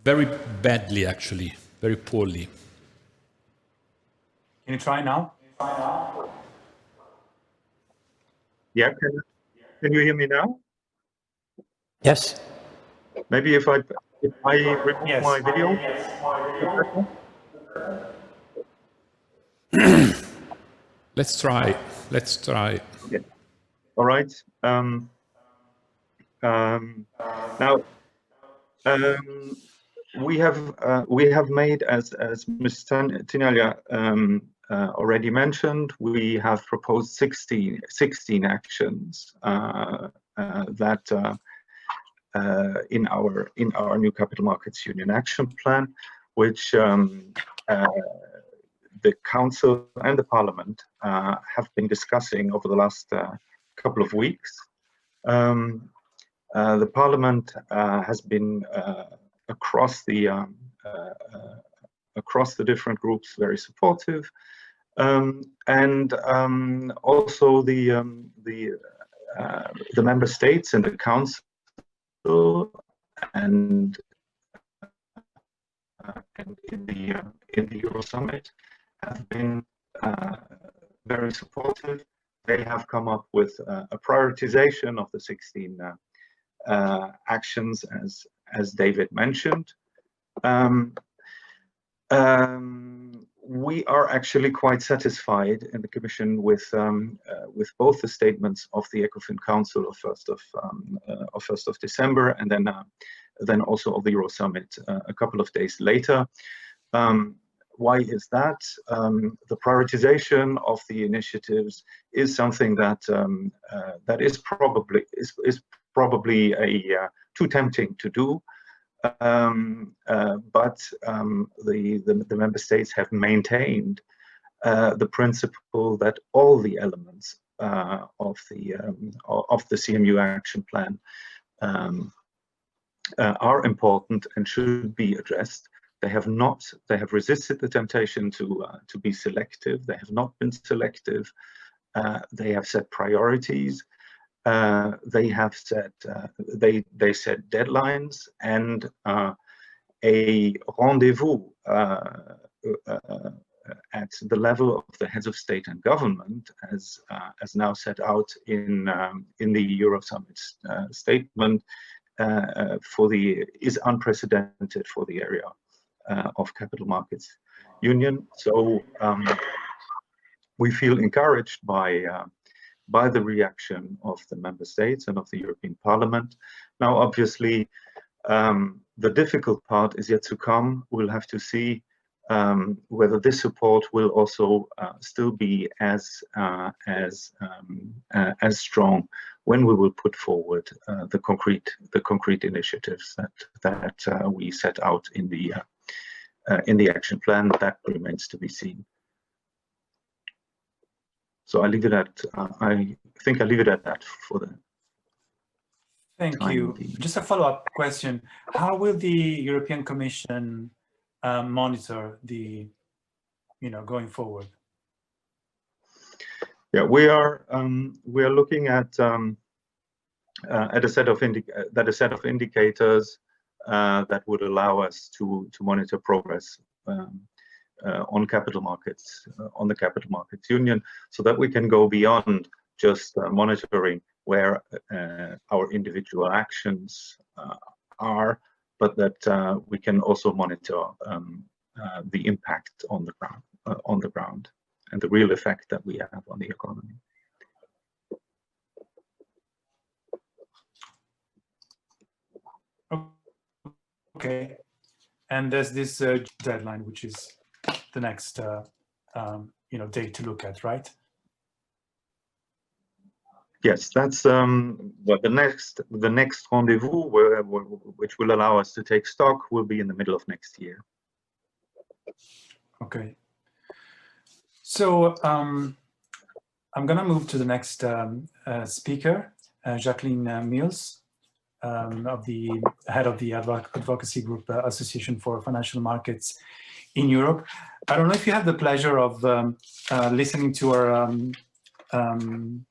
Very badly, actually. Very poorly. Can you try now? Yeah. Can you hear me now? Yes. Maybe if I remove my video. Let's try. Yeah. All right. Now, we have made, as Ms. Tinaglia already mentioned, we have proposed 16 actions that in our new Capital Markets Union action plan, which the Council and the Parliament have been discussing over the last couple of weeks. The Parliament has been across the different groups very supportive, and also the member states in the Council and in the Euro Summit have been very supportive. they have come up with a prioritization of the 16 actions, as David mentioned. We are actually quite satisfied in the Commission with both the statements of the ECOFIN Council of 1st of December, and then also of the Euro Summit a couple of days later. Why is that? The prioritization of the initiatives is something that that is probably too tempting to do. But the member states have maintained the principle that all the elements of the CMU action plan are important and should be addressed. They have resisted the temptation to be selective. They have not been selective. They have set priorities. They have set they set deadlines, and a rendezvous at the level of the heads of state and government, as now set out in the Euro Summit statement, is unprecedented for the area of capital markets union. So we feel encouraged by the reaction of the member states and of the European Parliament. Now, obviously, the difficult part is yet to come. We'll have to see whether this support will also still be as strong when we will put forward the concrete initiatives that we set out in the action plan. That remains to be seen. So I leave it at I think I leave it at that for the. Thank you. Just a follow-up question: how will the European Commission monitor the, going forward? Yeah, we are looking at a set of indicators that would allow us to monitor progress on capital markets, on the capital markets union, so that we can go beyond just monitoring where our individual actions are, but that we can also monitor the impact on the ground and the real effect that we have on the economy. Okay, and there's this deadline, which is the next date to look at, right? Yes, that's well, the next rendezvous, which will allow us to take stock, will be in the middle of next year. Okay. So I'm going to move to the next speaker, Jacqueline Mills, of the head of the Advocacy Group Association for Financial Markets in Europe. I don't know if you had the pleasure of listening to our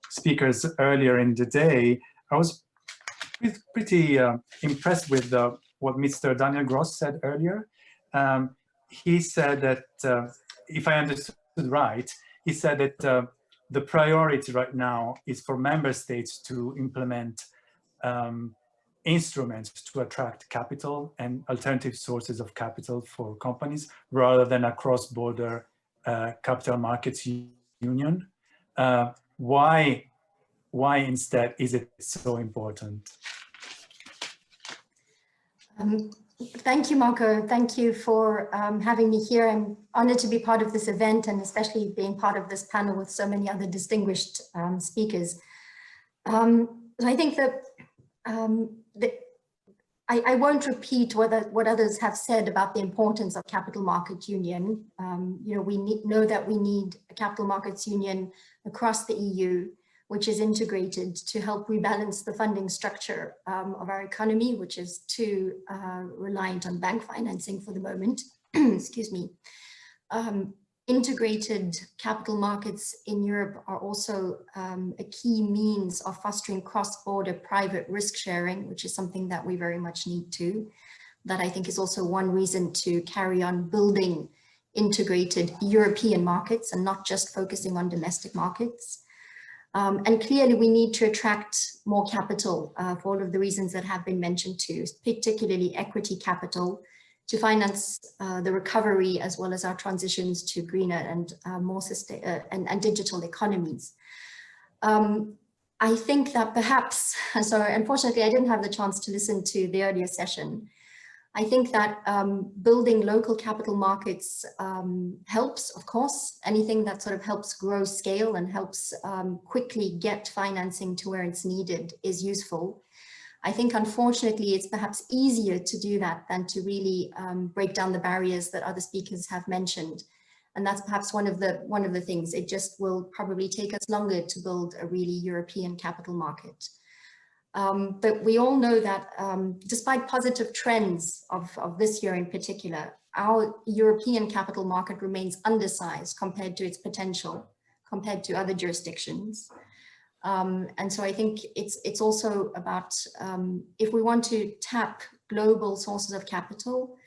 speakers earlier in the day. I was pretty impressed with what Mr. Daniel Gross said earlier. He said that, if I understood right, he said that the priority right now is for member states to implement instruments to attract capital and alternative sources of capital for companies, rather than a cross-border capital markets union. Why instead is it so important? Thank you, Marco. Thank you for having me here. I'm honored to be part of this event, and especially being part of this panel with so many other distinguished speakers. I think that I won't repeat what others have said about the importance of capital market union. We know that we need a capital markets union across the EU, which is integrated to help rebalance the funding structure of our economy, which is too reliant on bank financing for the moment. Excuse me. Integrated capital markets in Europe are also a key means of fostering cross-border private risk sharing, which is something that we very much need to. That I think is also one reason to carry on building integrated European markets and not just focusing on domestic markets. And clearly we need to attract more capital for all of the reasons that have been mentioned too, particularly equity capital to finance the recovery as well as our transitions to greener and more and digital economies. I think that perhaps, so unfortunately I didn't have the chance to listen to the earlier session. I think that building local capital markets helps, of course. Anything that sort of helps grow scale and helps quickly get financing to where it's needed is useful. I think, unfortunately, it's perhaps easier to do that than to really break down the barriers that other speakers have mentioned. And that's perhaps one of the things. It just will probably take us longer to build a really European capital market. But we all know that despite positive trends of this year in particular, our European capital market remains undersized compared to its potential, compared to other jurisdictions. And so I think it's also about, if we want to tap global sources of capital,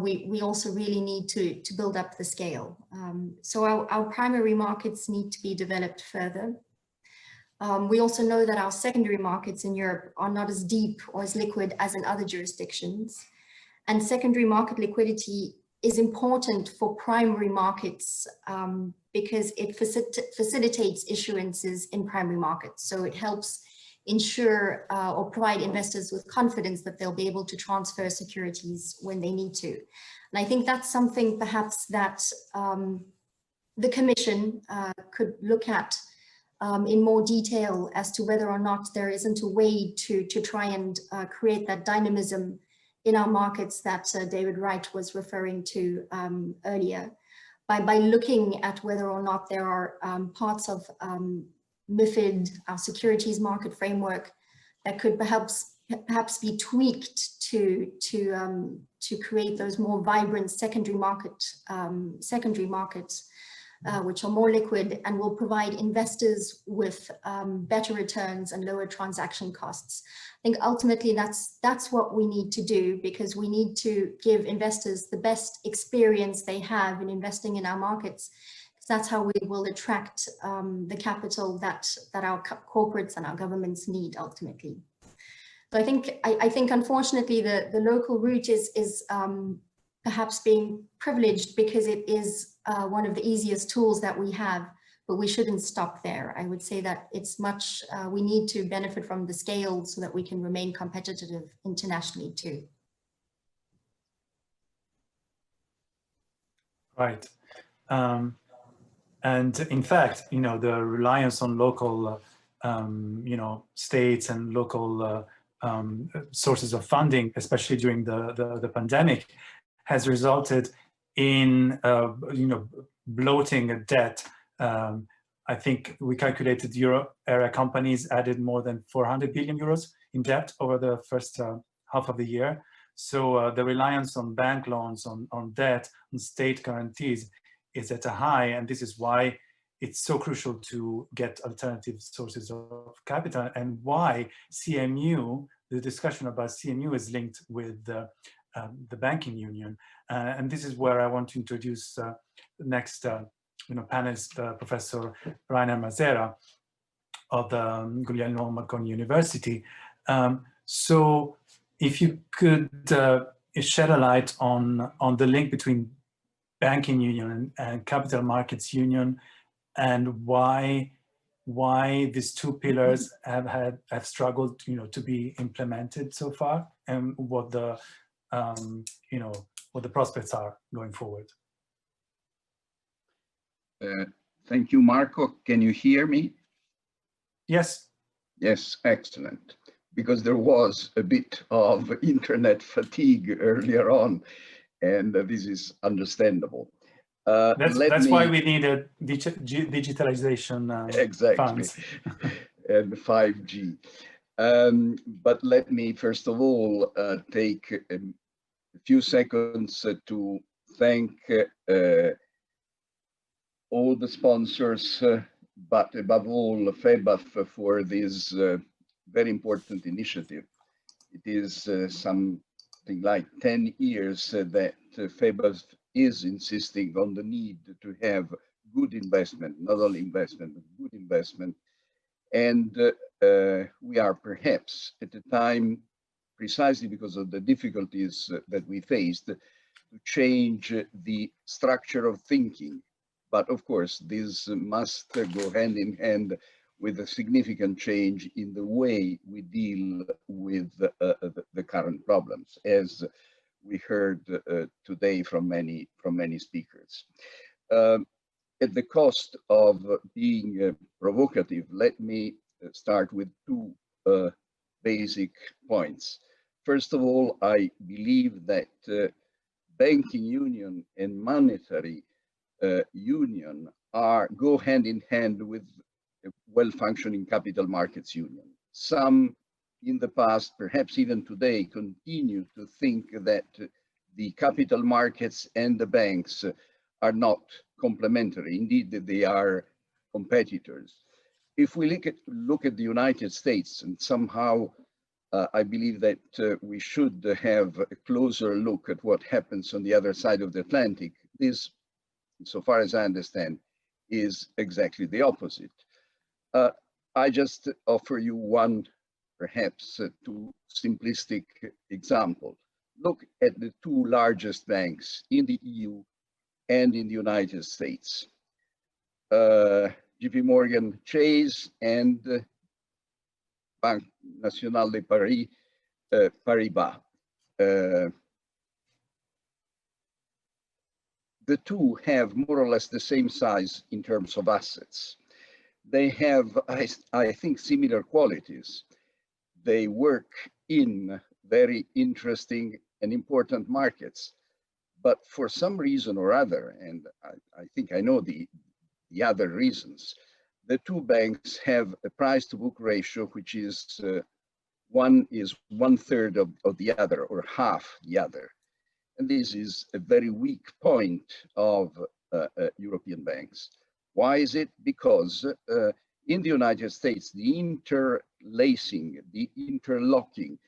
we also really need to build up the scale. So our primary markets need to be developed further. We also know that our secondary markets in Europe are not as deep or as liquid as in other jurisdictions. And secondary market liquidity is important for primary markets because it facilitates issuances in primary markets. So it helps ensure or provide investors with confidence that they'll be able to transfer securities when they need to. And I think that's something perhaps that the Commission could look at in more detail as to whether or not there isn't a way to try and create that dynamism in our markets that David Wright was referring to earlier, by looking at whether or not there are parts of MiFID, our securities market framework, that could perhaps be tweaked to create those more vibrant secondary markets, which are more liquid and will provide investors with better returns and lower transaction costs. I think ultimately that's what we need to do, because we need to give investors the best experience they have in investing in our markets. That's how we will attract the capital that our corporates and our governments need ultimately. So I think unfortunately the local route is perhaps being privileged because it is one of the easiest tools that we have, but we shouldn't stop there. I would say that it's much, we need to benefit from the scale so that we can remain competitive internationally too. Right. And in fact, you know, the reliance on local, you know, states and local sources of funding, especially during the pandemic, has resulted in, you know, bloating a debt. I think we calculated Euro area companies added more than 400 billion euros in debt over the first half of the year. So the reliance on bank loans, on debt, on state guarantees is at a high, and this is why it's so crucial to get alternative sources of capital, and why CMU, the discussion about CMU is linked with the banking union. And this is where I want to introduce the next you know, panelist, Professor Rainer Mazera of the Guglielmo Marconi University. So if you could shed a light on the link between banking union and capital markets union, and why these two pillars have struggled, you know, to be implemented so far, and what the you know, what the prospects are going forward. Thank you, Marco. Can you hear me? Yes. Yes, excellent. Because there was a bit of internet fatigue earlier on, and this is understandable. That's why we need a digitalization exactly. funds. And 5G. But let me first of all take a few seconds to thank all the sponsors, but above all FEBAF, for this very important initiative. It is something like 10 years that FEBAF is insisting on the need to have good investment, not only investment, but good investment And we are perhaps at the time, precisely because of the difficulties that we faced, to change the structure of thinking. But of course, this must go hand in hand with a significant change in the way we deal with the current problems, as we heard today from many speakers. At the cost of being provocative, let me start with two basic points. First of all, I believe that banking union and monetary union go hand in hand with a well-functioning capital markets union. Some in the past, perhaps even today, continue to think that the capital markets and the banks are not complementary. Indeed, they are competitors. If we look at the United States, and somehow I believe that we should have a closer look at what happens on the other side of the Atlantic, this, so far as I understand, is exactly the opposite. I just offer you one, perhaps too simplistic example. Look at the two largest banks in the EU and in the United States. JP Morgan Chase and Banque Nationale de Paris, Paribas. The two have more or less the same size in terms of assets. They have, I think, similar qualities. They work in very interesting and important markets, but for some reason or other, and I think I know the other reasons, the two banks have a price-to-book ratio which is one is 1/3 of the other, or half the other. And this is a very weak point of European banks. Why is it? Because in the United States, the interlacing, the interlocking,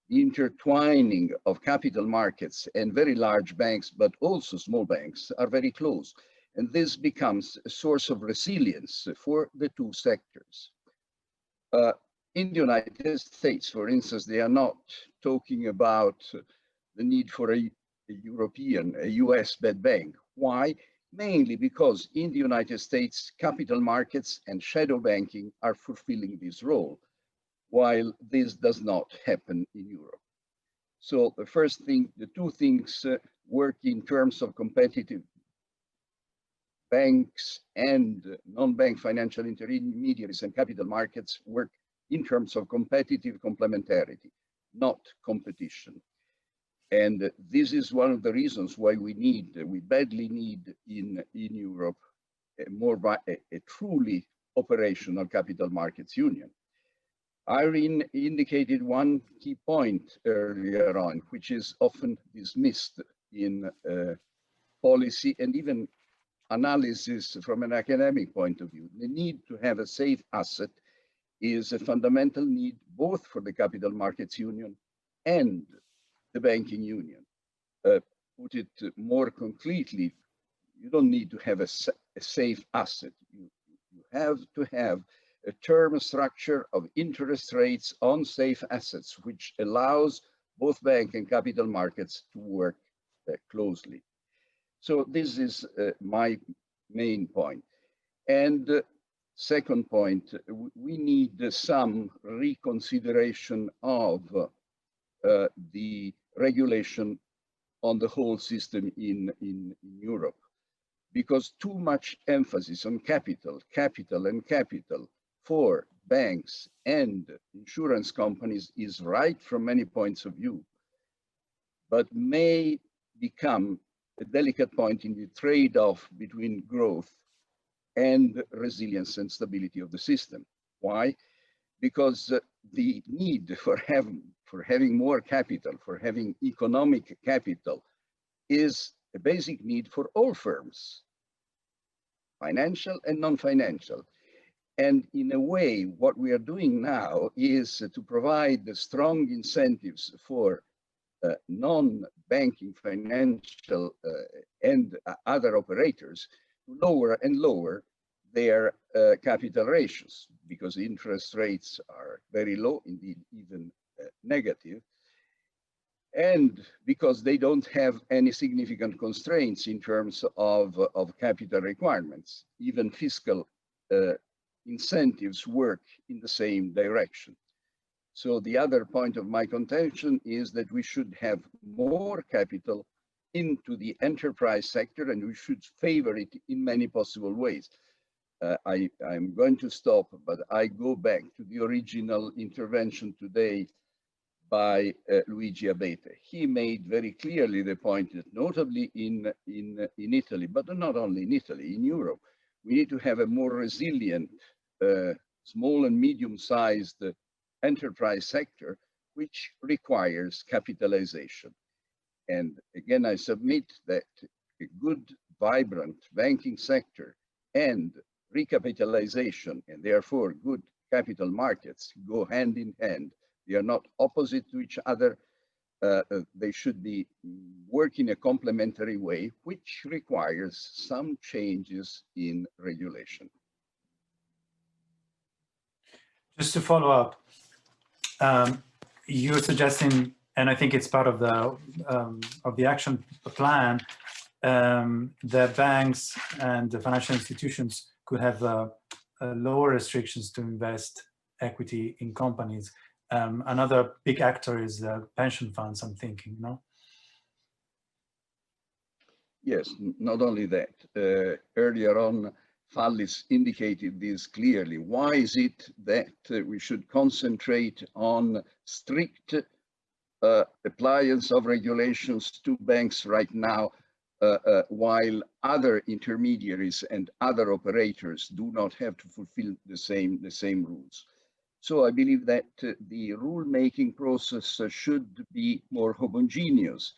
the intertwining of capital markets and very large banks, but also small banks, are very close. And this becomes a source of resilience for the two sectors. In the United States, for instance, they are not talking about the need for a US bad bank. Why? Mainly because in the United States, capital markets and shadow banking are fulfilling this role, while this does not happen in Europe. So the first thing, the two things work in terms of competitive banks and non-bank financial intermediaries and capital markets work in terms of competitive complementarity, not competition. And this is one of the reasons why we badly need in Europe a truly operational capital markets union. Irene indicated one key point earlier on, which is often dismissed in policy and even analysis from an academic point of view. The need to have a safe asset is a fundamental need both for the capital markets union and the banking union. Put it more concretely, you don't need to have a safe asset. You have to have a term structure of interest rates on safe assets, which allows both bank and capital markets to work closely. So this is my main point. And second point, we need some reconsideration of the regulation on the whole system in Europe, because too much emphasis on capital for banks and insurance companies is right from many points of view, but may become a delicate point in the trade-off between growth and resilience and stability of the system. Why? Because the need for having more capital, for having economic capital, is a basic need for all firms, financial and non-financial. And in a way, what we are doing now is to provide the strong incentives for non-banking financial and other operators to lower and lower their capital ratios, because interest rates are very low, indeed even negative, and because they don't have any significant constraints in terms of capital requirements. Even fiscal incentives work in the same direction. So the other point of my contention is that we should have more capital into the enterprise sector, and we should favor it in many possible ways. I'm going to stop, but I go back to the original intervention today by Luigi Abete. He made very clearly the point that notably in Italy, but not only in Italy, in Europe, we need to have a more resilient small and medium-sized enterprise sector, which requires capitalization. And again, I submit that a good, vibrant banking sector and recapitalization, and therefore good capital markets, go hand in hand. They are not opposite to each other. They should be work in a complementary way, which requires some changes in regulation. Just to follow up, you're suggesting, and I think it's part of the action plan, that banks and the financial institutions could have lower restrictions to invest equity in companies. Another big actor is pension funds, I'm thinking, no? Yes, not only that. Earlier on, Fallis indicated this clearly. Why is it that we should concentrate on strict appliance of regulations to banks right now, while other intermediaries and other operators do not have to fulfill the same rules? So I believe that the rule-making process should be more homogeneous,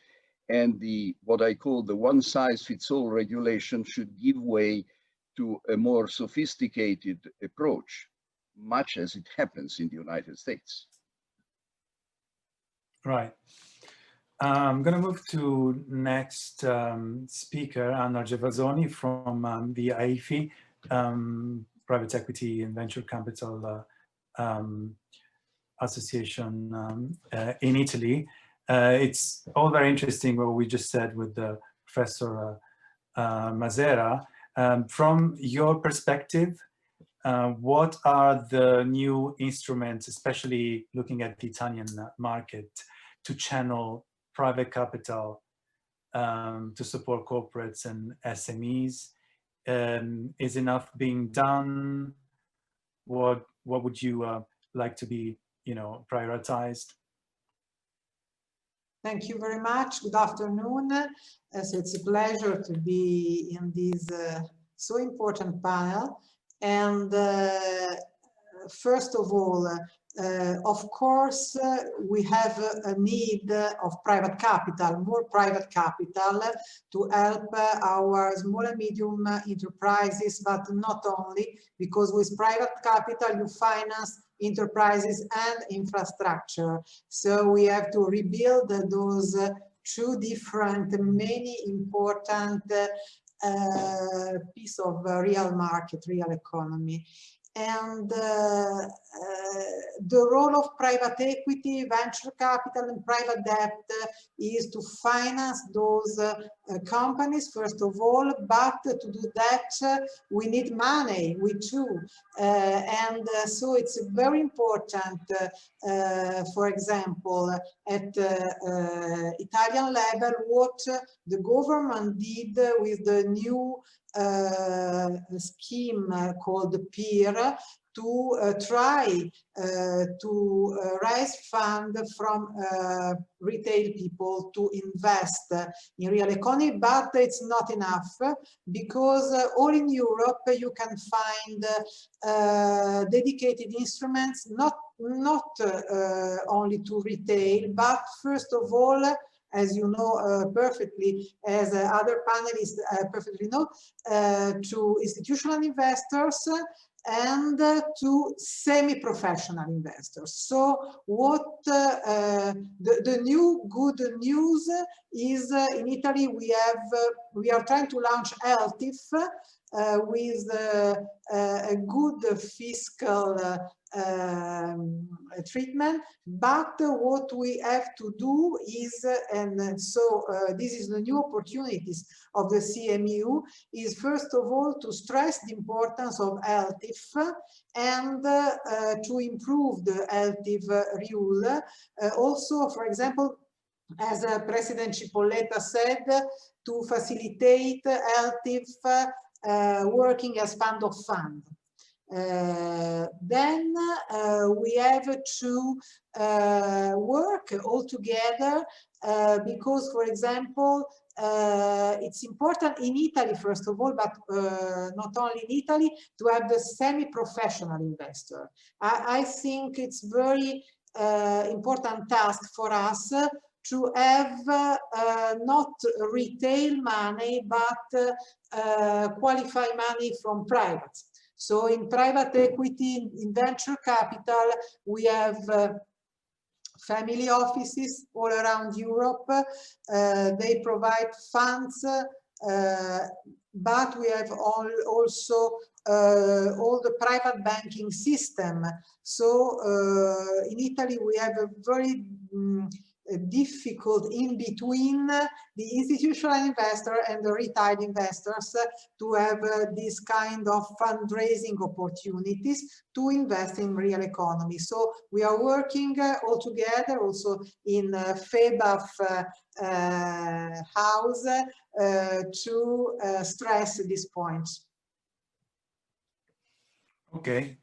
and what I call the one-size-fits-all regulation should give way to a more sophisticated approach, much as it happens in the United States. Right. I'm going to move to next speaker, Anna Gervasoni from the AIFI, Private Equity and Venture Capital Association in Italy. It's all very interesting what we just said with Professor Masera. From your perspective, what are the new instruments, especially looking at the Italian market, to channel private capital to support corporates and SMEs? Is enough being done? What would you like to be, prioritized? Thank you very much. Good afternoon. So it's a pleasure to be in this so important panel. And first of all, of course, we have a need of private capital, more private capital to help our small and medium enterprises, but not only, because with private capital you finance enterprises and infrastructure. So we have to rebuild those two different, many important piece of real market, real economy. And the role of private equity, venture capital and private debt is to finance those companies, first of all, but to do that we need money, we too. And so it's very important, for example, at Italian level, what the government did with the new scheme called PEER to try to raise funds from retail people to invest in real economy, but it's not enough, because all in Europe you can find dedicated instruments, not only to retail, but first of all, as you know perfectly, as other panelists perfectly know, to institutional investors and to semi-professional investors. So what the new good news is, in Italy we are trying to launch LTIF, with a good fiscal treatment, but what we have to do is, and so this is the new opportunities of the CMU, is first of all to stress the importance of LTIF and to improve the LTIF rule. Also, for example, as President Cipolletta said, to facilitate LTIF working as fund of fund. Then we have to work all together because, for example, it's important in Italy, first of all, but not only in Italy, to have the semi-professional investor. I think it's very important task for us to have not retail money, but qualified money from private. So in private equity, in venture capital, we have family offices all around Europe. They provide funds, but we have also all the private banking system. So in Italy, we have a very difficult in between the institutional investor and the retail investors to have this kind of fundraising opportunities to invest in real economy. So we are working all together also in FEBAF house to stress these points. Okay,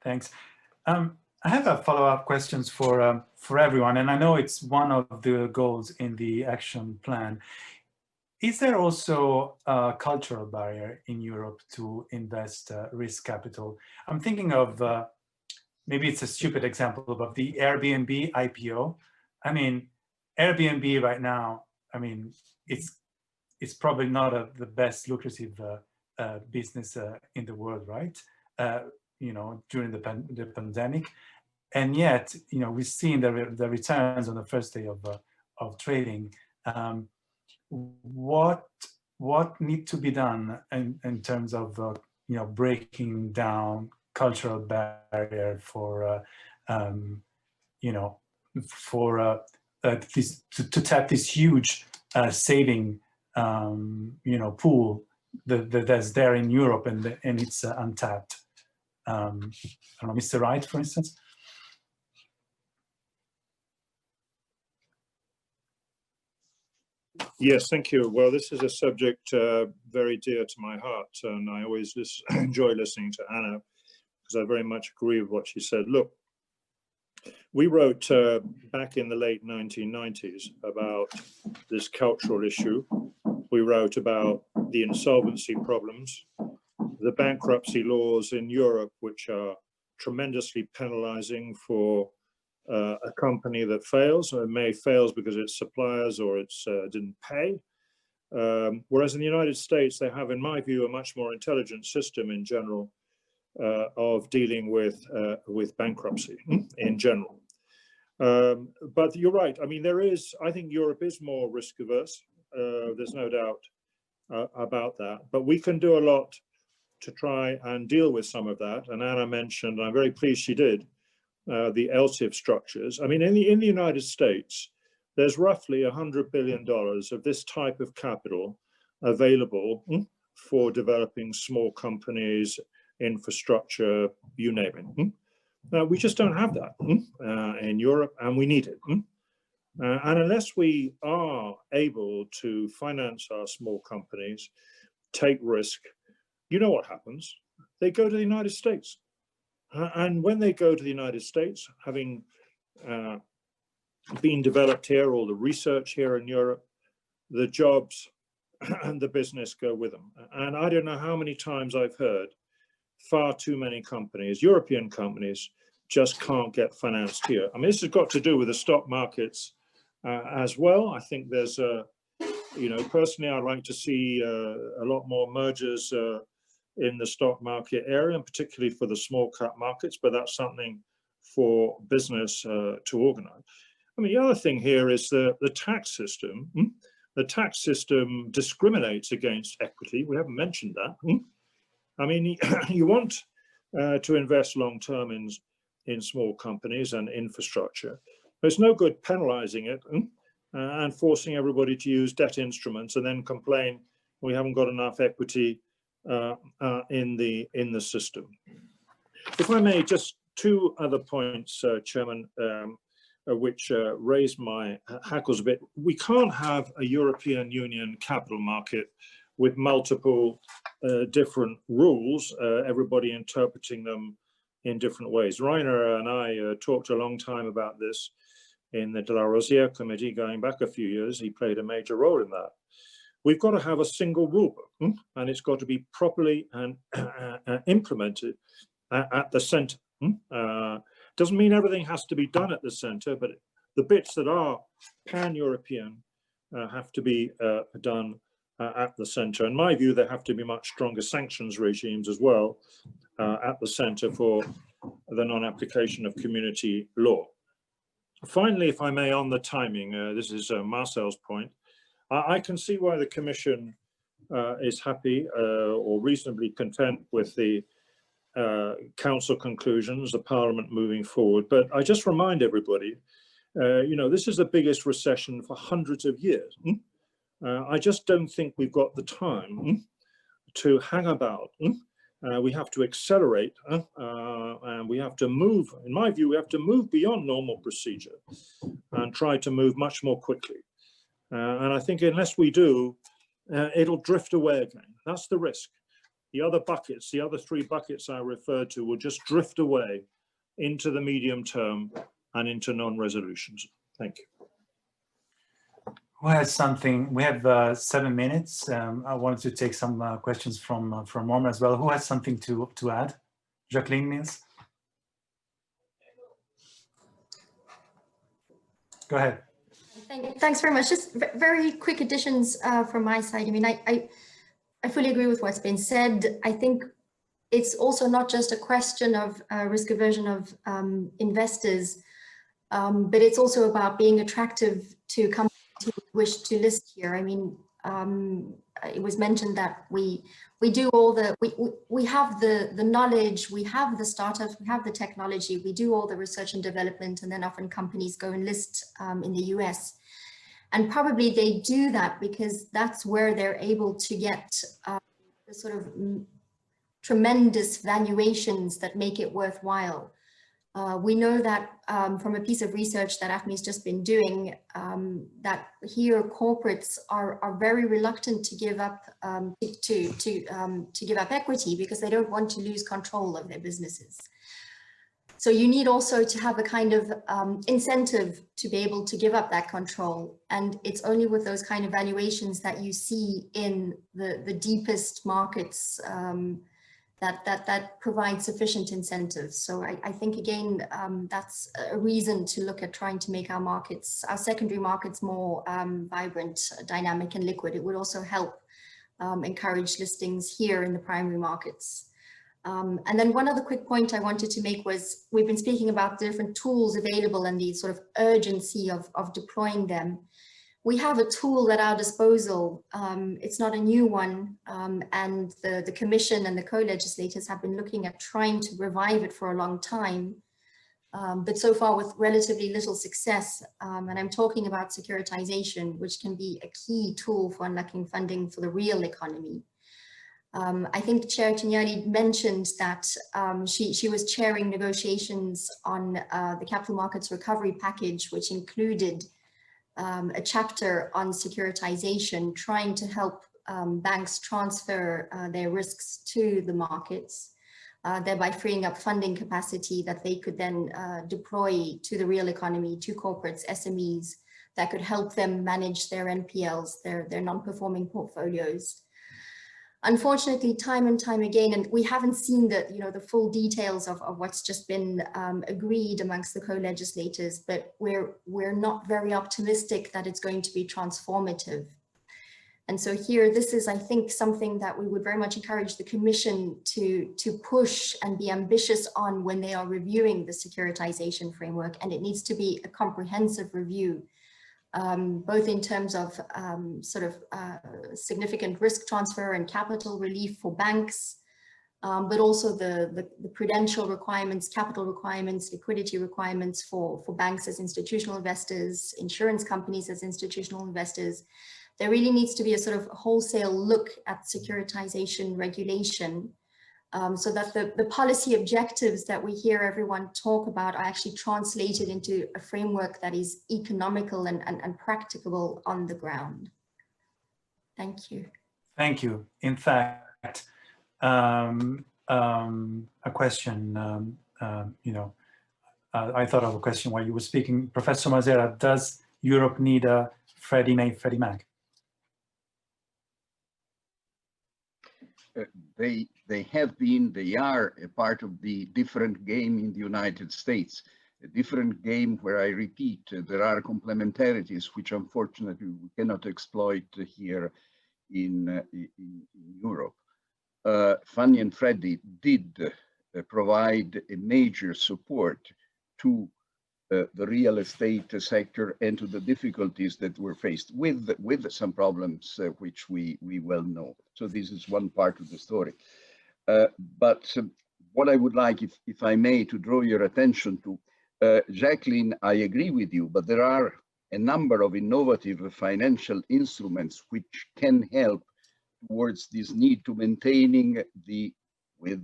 thanks. I have a follow-up questions for everyone, and I know it's one of the goals in the action plan. Is there also a cultural barrier in Europe to invest risk capital? I'm thinking of, maybe it's a stupid example, but the Airbnb IPO. I mean, Airbnb right now, I mean, it's probably not the best lucrative business in the world, right? You know, during the pandemic, and yet, you know, we've seen the returns on the first day of trading. What need to be done in terms of you know, breaking down cultural barrier for you know, for this to tap this huge saving you know, pool that's there in Europe and it's untapped. I don't know, Mr. Wright, for instance. Yes, thank you. Well, this is a subject very dear to my heart, and I always enjoy listening to Anna because I very much agree with what she said. Look, we wrote back in the late 1990s about this cultural issue. We wrote about the insolvency problems, the bankruptcy laws in Europe, which are tremendously penalizing for a company that fails, or may fails because its suppliers or it's didn't pay. Whereas in the United States, they have, in my view, a much more intelligent system in general of dealing with bankruptcy in general. But you're right. I mean, I think Europe is more risk averse. There's no doubt about that. But we can do a lot to try and deal with some of that. And Anna mentioned, and I'm very pleased she did, the LTIF structures. I mean, in the United States, there's roughly $100 billion of this type of capital available for developing small companies, infrastructure, you name it. Now, we just don't have that in Europe, and we need it. And unless we are able to finance our small companies, take risk, you know what happens? They go to the United States. And when they go to the United States, having been developed here, all the research here in Europe, the jobs and the business go with them. And I don't know how many times I've heard far too many companies, European companies, just can't get financed here. I mean, this has got to do with the stock markets as well. I think there's you know, personally, I'd like to see a lot more mergers in the stock market area, and particularly for the small cap markets, but that's something for business to organize. I mean, the other thing here is the tax system. The tax system discriminates against equity. We haven't mentioned that. I mean, you want to invest long-term in small companies and infrastructure. There's no good penalizing it and forcing everybody to use debt instruments and then complain we haven't got enough equity in the system. If I may, just two other points, Chairman, which raised my hackles a bit. We can't have a European Union capital market with multiple different rules, everybody interpreting them in different ways. Rainer and I talked a long time about this in the De La Rosière committee going back a few years. He played a major role in that. We've got to have a single rule book, and it's got to be properly and implemented at the center. Doesn't mean everything has to be done at the center, but the bits that are pan-European have to be done at the center. In my view, there have to be much stronger sanctions regimes as well at the center for the non-application of community law. Finally, if I may, on the timing, this is Marcel's point. I can see why the Commission is happy or reasonably content with the Council conclusions, the Parliament moving forward. But I just remind everybody, you know, this is the biggest recession for hundreds of years. I just don't think we've got the time to hang about. We have to accelerate and we have to move, in my view, we have to move beyond normal procedure and try to move much more quickly. And I think unless we do, it'll drift away again. That's the risk. The other buckets, the other three buckets I referred to will just drift away into the medium term and into non-resolutions. Thank you. Who has something? We have 7 minutes. I wanted to take some questions from Roma as well. Who has something to add? Jacqueline Mills. Go ahead. Thanks very much. Just very quick additions from my side. I mean, I fully agree with what's been said. I think it's also not just a question of risk aversion of investors, but it's also about being attractive to companies who wish to list here. I mean, it was mentioned that we do all the, we have the knowledge, we have the startups, we have the technology, we do all the research and development, and then often companies go and list in the US. And probably they do that because that's where they're able to get the sort of tremendous valuations that make it worthwhile. We know that from a piece of research that AFME has just been doing, that here corporates are very reluctant to give up to give up equity because they don't want to lose control of their businesses. So you need also to have a kind of incentive to be able to give up that control. And it's only with those kind of valuations that you see in the deepest markets that provide sufficient incentives. So I think, again, that's a reason to look at trying to make our markets, our secondary markets, more vibrant, dynamic and liquid. It would also help encourage listings here in the primary markets. And then one other quick point I wanted to make was, we've been speaking about the different tools available and the sort of urgency of deploying them. We have a tool at our disposal. It's not a new one, and the Commission and the co-legislators have been looking at trying to revive it for a long time, but so far with relatively little success. And I'm talking about securitization, which can be a key tool for unlocking funding for the real economy. I think Chair Tignani mentioned that she was chairing negotiations on the capital markets recovery package, which included a chapter on securitization, trying to help banks transfer their risks to the markets, thereby freeing up funding capacity that they could then deploy to the real economy, to corporates, SMEs, that could help them manage their NPLs, their non-performing portfolios. Unfortunately, time and time again, and we haven't seen the full details of what's just been agreed amongst the co-legislators, but we're not very optimistic that it's going to be transformative. And so here, this is, I think, something that we would very much encourage the Commission to push and be ambitious on when they are reviewing the securitization framework, and it needs to be a comprehensive review. Both in terms of significant risk transfer and capital relief for banks, but also the prudential requirements, capital requirements, liquidity requirements for banks as institutional investors, insurance companies as institutional investors. There really needs to be a sort of wholesale look at securitization regulation, so that the policy objectives that we hear everyone talk about are actually translated into a framework that is economical and practicable on the ground. Thank you. Thank you. In fact, a question, I thought of a question while you were speaking. Professor Mazera, does Europe need a Freddie Mae, Freddie Mac? They have been, they are a part of the different game in the United States, a different game where, I repeat, there are complementarities which unfortunately we cannot exploit here in Europe. Fannie and Freddie did provide a major support to the real estate sector and to the difficulties that were faced with some problems which we well know. So this is one part of the story. But what I would like, if I may, to draw your attention to, Jacqueline, I agree with you, but there are a number of innovative financial instruments which can help towards this need to maintaining with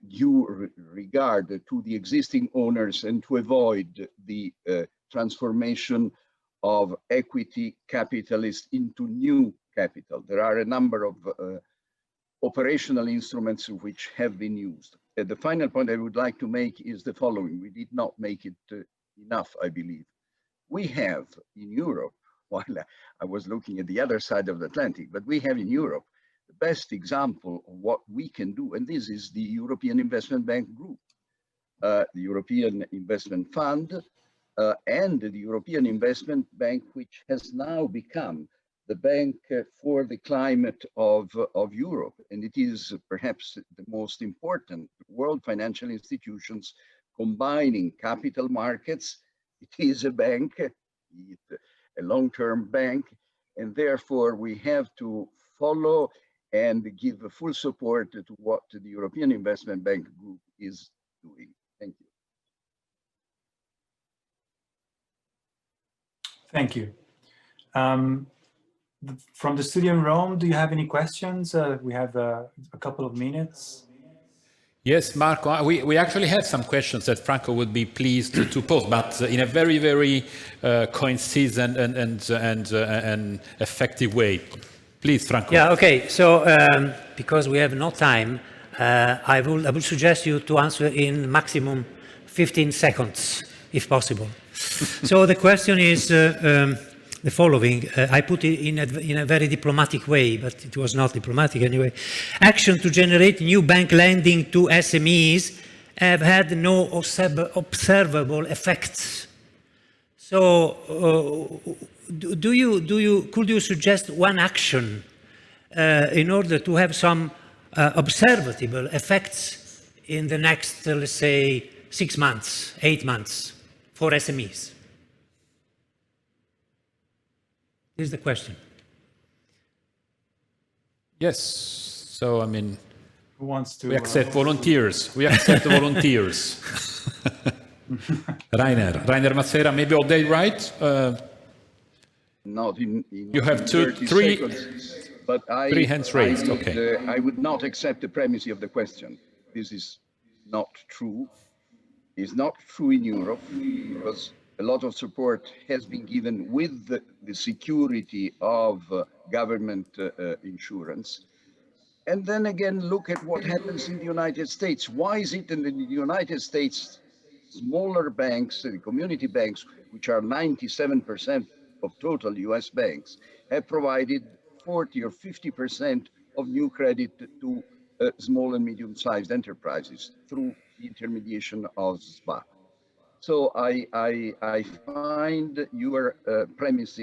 due regard to the existing owners and to avoid the transformation of equity capitalists into new capital. There are a number of operational instruments which have been used. The final point I would like to make is the following. We did not make it enough, I believe. We have in Europe, while I was looking at the other side of the Atlantic, but we have in Europe the best example of what we can do, and this is the European Investment Bank Group, the European Investment Fund, and the European Investment Bank, which has now become the bank for the climate of Europe. And it is perhaps the most important world financial institutions combining capital markets. It is a bank, a long-term bank, and therefore we have to follow and give full support to what the European Investment Bank Group is doing. Thank you. Thank you. From the studio in Rome, do you have any questions? We have a couple of minutes. Yes, Marco, we actually have some questions that Franco would be pleased to pose, but in a very, very concise and effective way. Please, Franco. Yeah, okay. So because we have no time, I will suggest you to answer in maximum 15 seconds, if possible. So the question is the following. I put it in a very diplomatic way, but it was not diplomatic anyway. Action to generate new bank lending to SMEs have had no observable effects. So could you suggest one action in order to have some observable effects in the next, let's say, 6 months, 8 months for SMEs? This is the question. Yes. So, I mean, who wants to? We accept volunteers. We accept volunteers. Rainer Mazzera, maybe all day, right? Not in you have three seconds, but three hands raised. Okay. I would not accept the premise of the question. This is not true. It's not true in Europe because a lot of support has been given with the security of government insurance. And then again, look at what happens in the United States. Why is it in the United States, smaller banks, the community banks, which are 97% of total US banks, have provided 40 or 50% of new credit to small and medium-sized enterprises through the intermediation of SBA? So I find your premise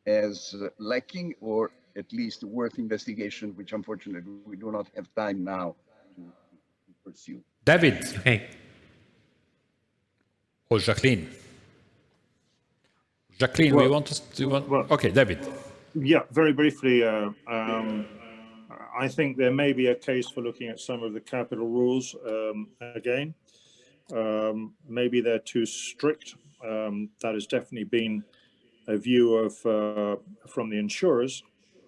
as lacking, or at least worth investigation, which unfortunately we do not have time now to pursue. David. Okay. Or Jacqueline. Jacqueline, we want to... okay, David. Yeah, very briefly, I think there may be a case for looking at some of the capital rules again. Maybe they're too strict. That has definitely been a view of from the insurers.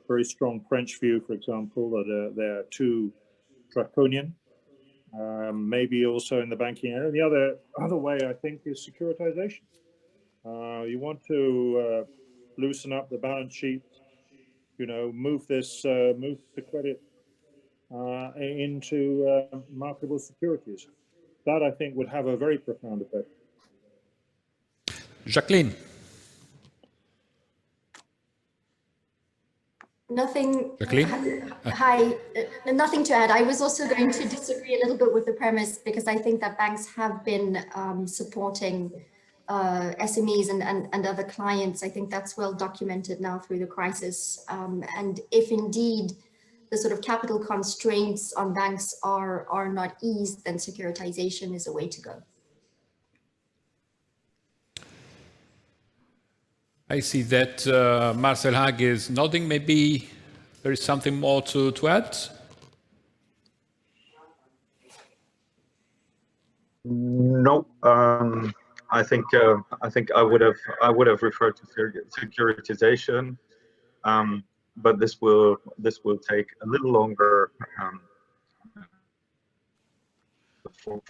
Very strong French view, for example, that they're too draconian. Maybe also in the banking area. The other way, I think, is securitization. You want to loosen up the balance sheet, move the credit into marketable securities. That, I think, would have a very profound effect. Jacqueline. Nothing. Jacqueline? Hi. Nothing to add. I was also going to disagree a little bit with the premise, because I think that banks have been supporting SMEs and other clients. I think that's well documented now through the crisis. And if indeed the sort of capital constraints on banks are not eased, then securitization is a way to go. I see that Marcel Haag is nodding. Maybe there is something more to add? No, I think I would have referred to securitization, but this will take a little longer.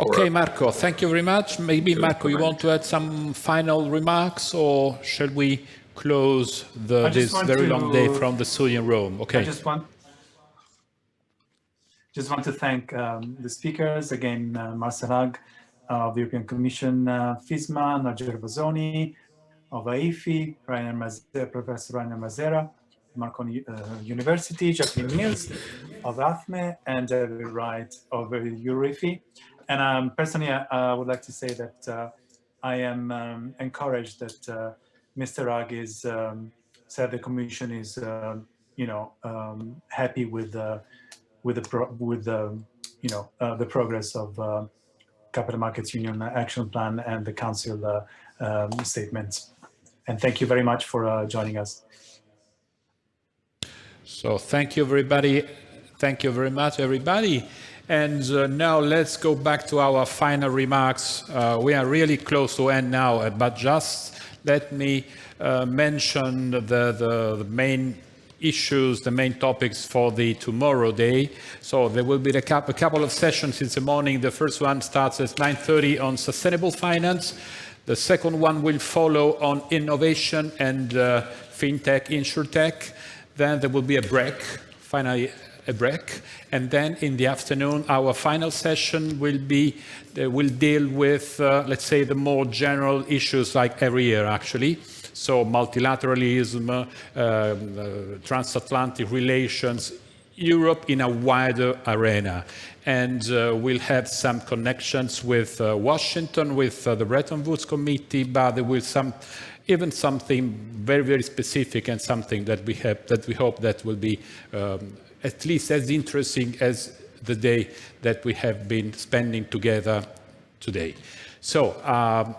Okay, Marco, thank you very much. Maybe, Marco, you want to add some final remarks, or shall we close this very long day from the studio room? Okay. I just want to thank the speakers, again, Marcel Haag of the European Commission, FISMA, Roger Bozzoni of AIFI, Professor Rainer Mazera, Marconi University, Jacqueline Mills of AFME, and David Wright of EURIFI. And personally, I would like to say that I am encouraged that Mr. Haag is said the Commission is, happy with the progress of Capital Markets Union Action Plan and the Council statements. And thank you very much for joining us. So thank you, everybody. Thank you very much, everybody. And now let's go back to our final remarks. We are really close to end now, but just let me mention the main issues, the main topics for the tomorrow day. So there will be a couple of sessions in the morning. The first one starts at 9:30 on sustainable finance. The second one will follow on innovation and fintech, insurtech. Then there will be a break, finally a break. And then in the afternoon, our final session will deal with, let's say, the more general issues like every year, actually. So multilateralism, transatlantic relations, Europe in a wider arena. And we'll have some connections with Washington, with the Bretton Woods Committee, but there will even something very, very specific and something that we hope that will be at least as interesting as the day that we have been spending together today. So,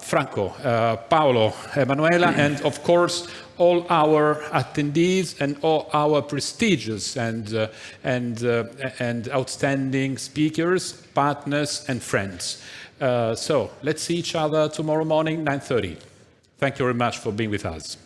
Franco, Paolo, Emanuela, and of course, all our attendees and all our prestigious and outstanding speakers, partners, and friends. So, let's see each other tomorrow morning, 9:30. Thank you very much for being with us.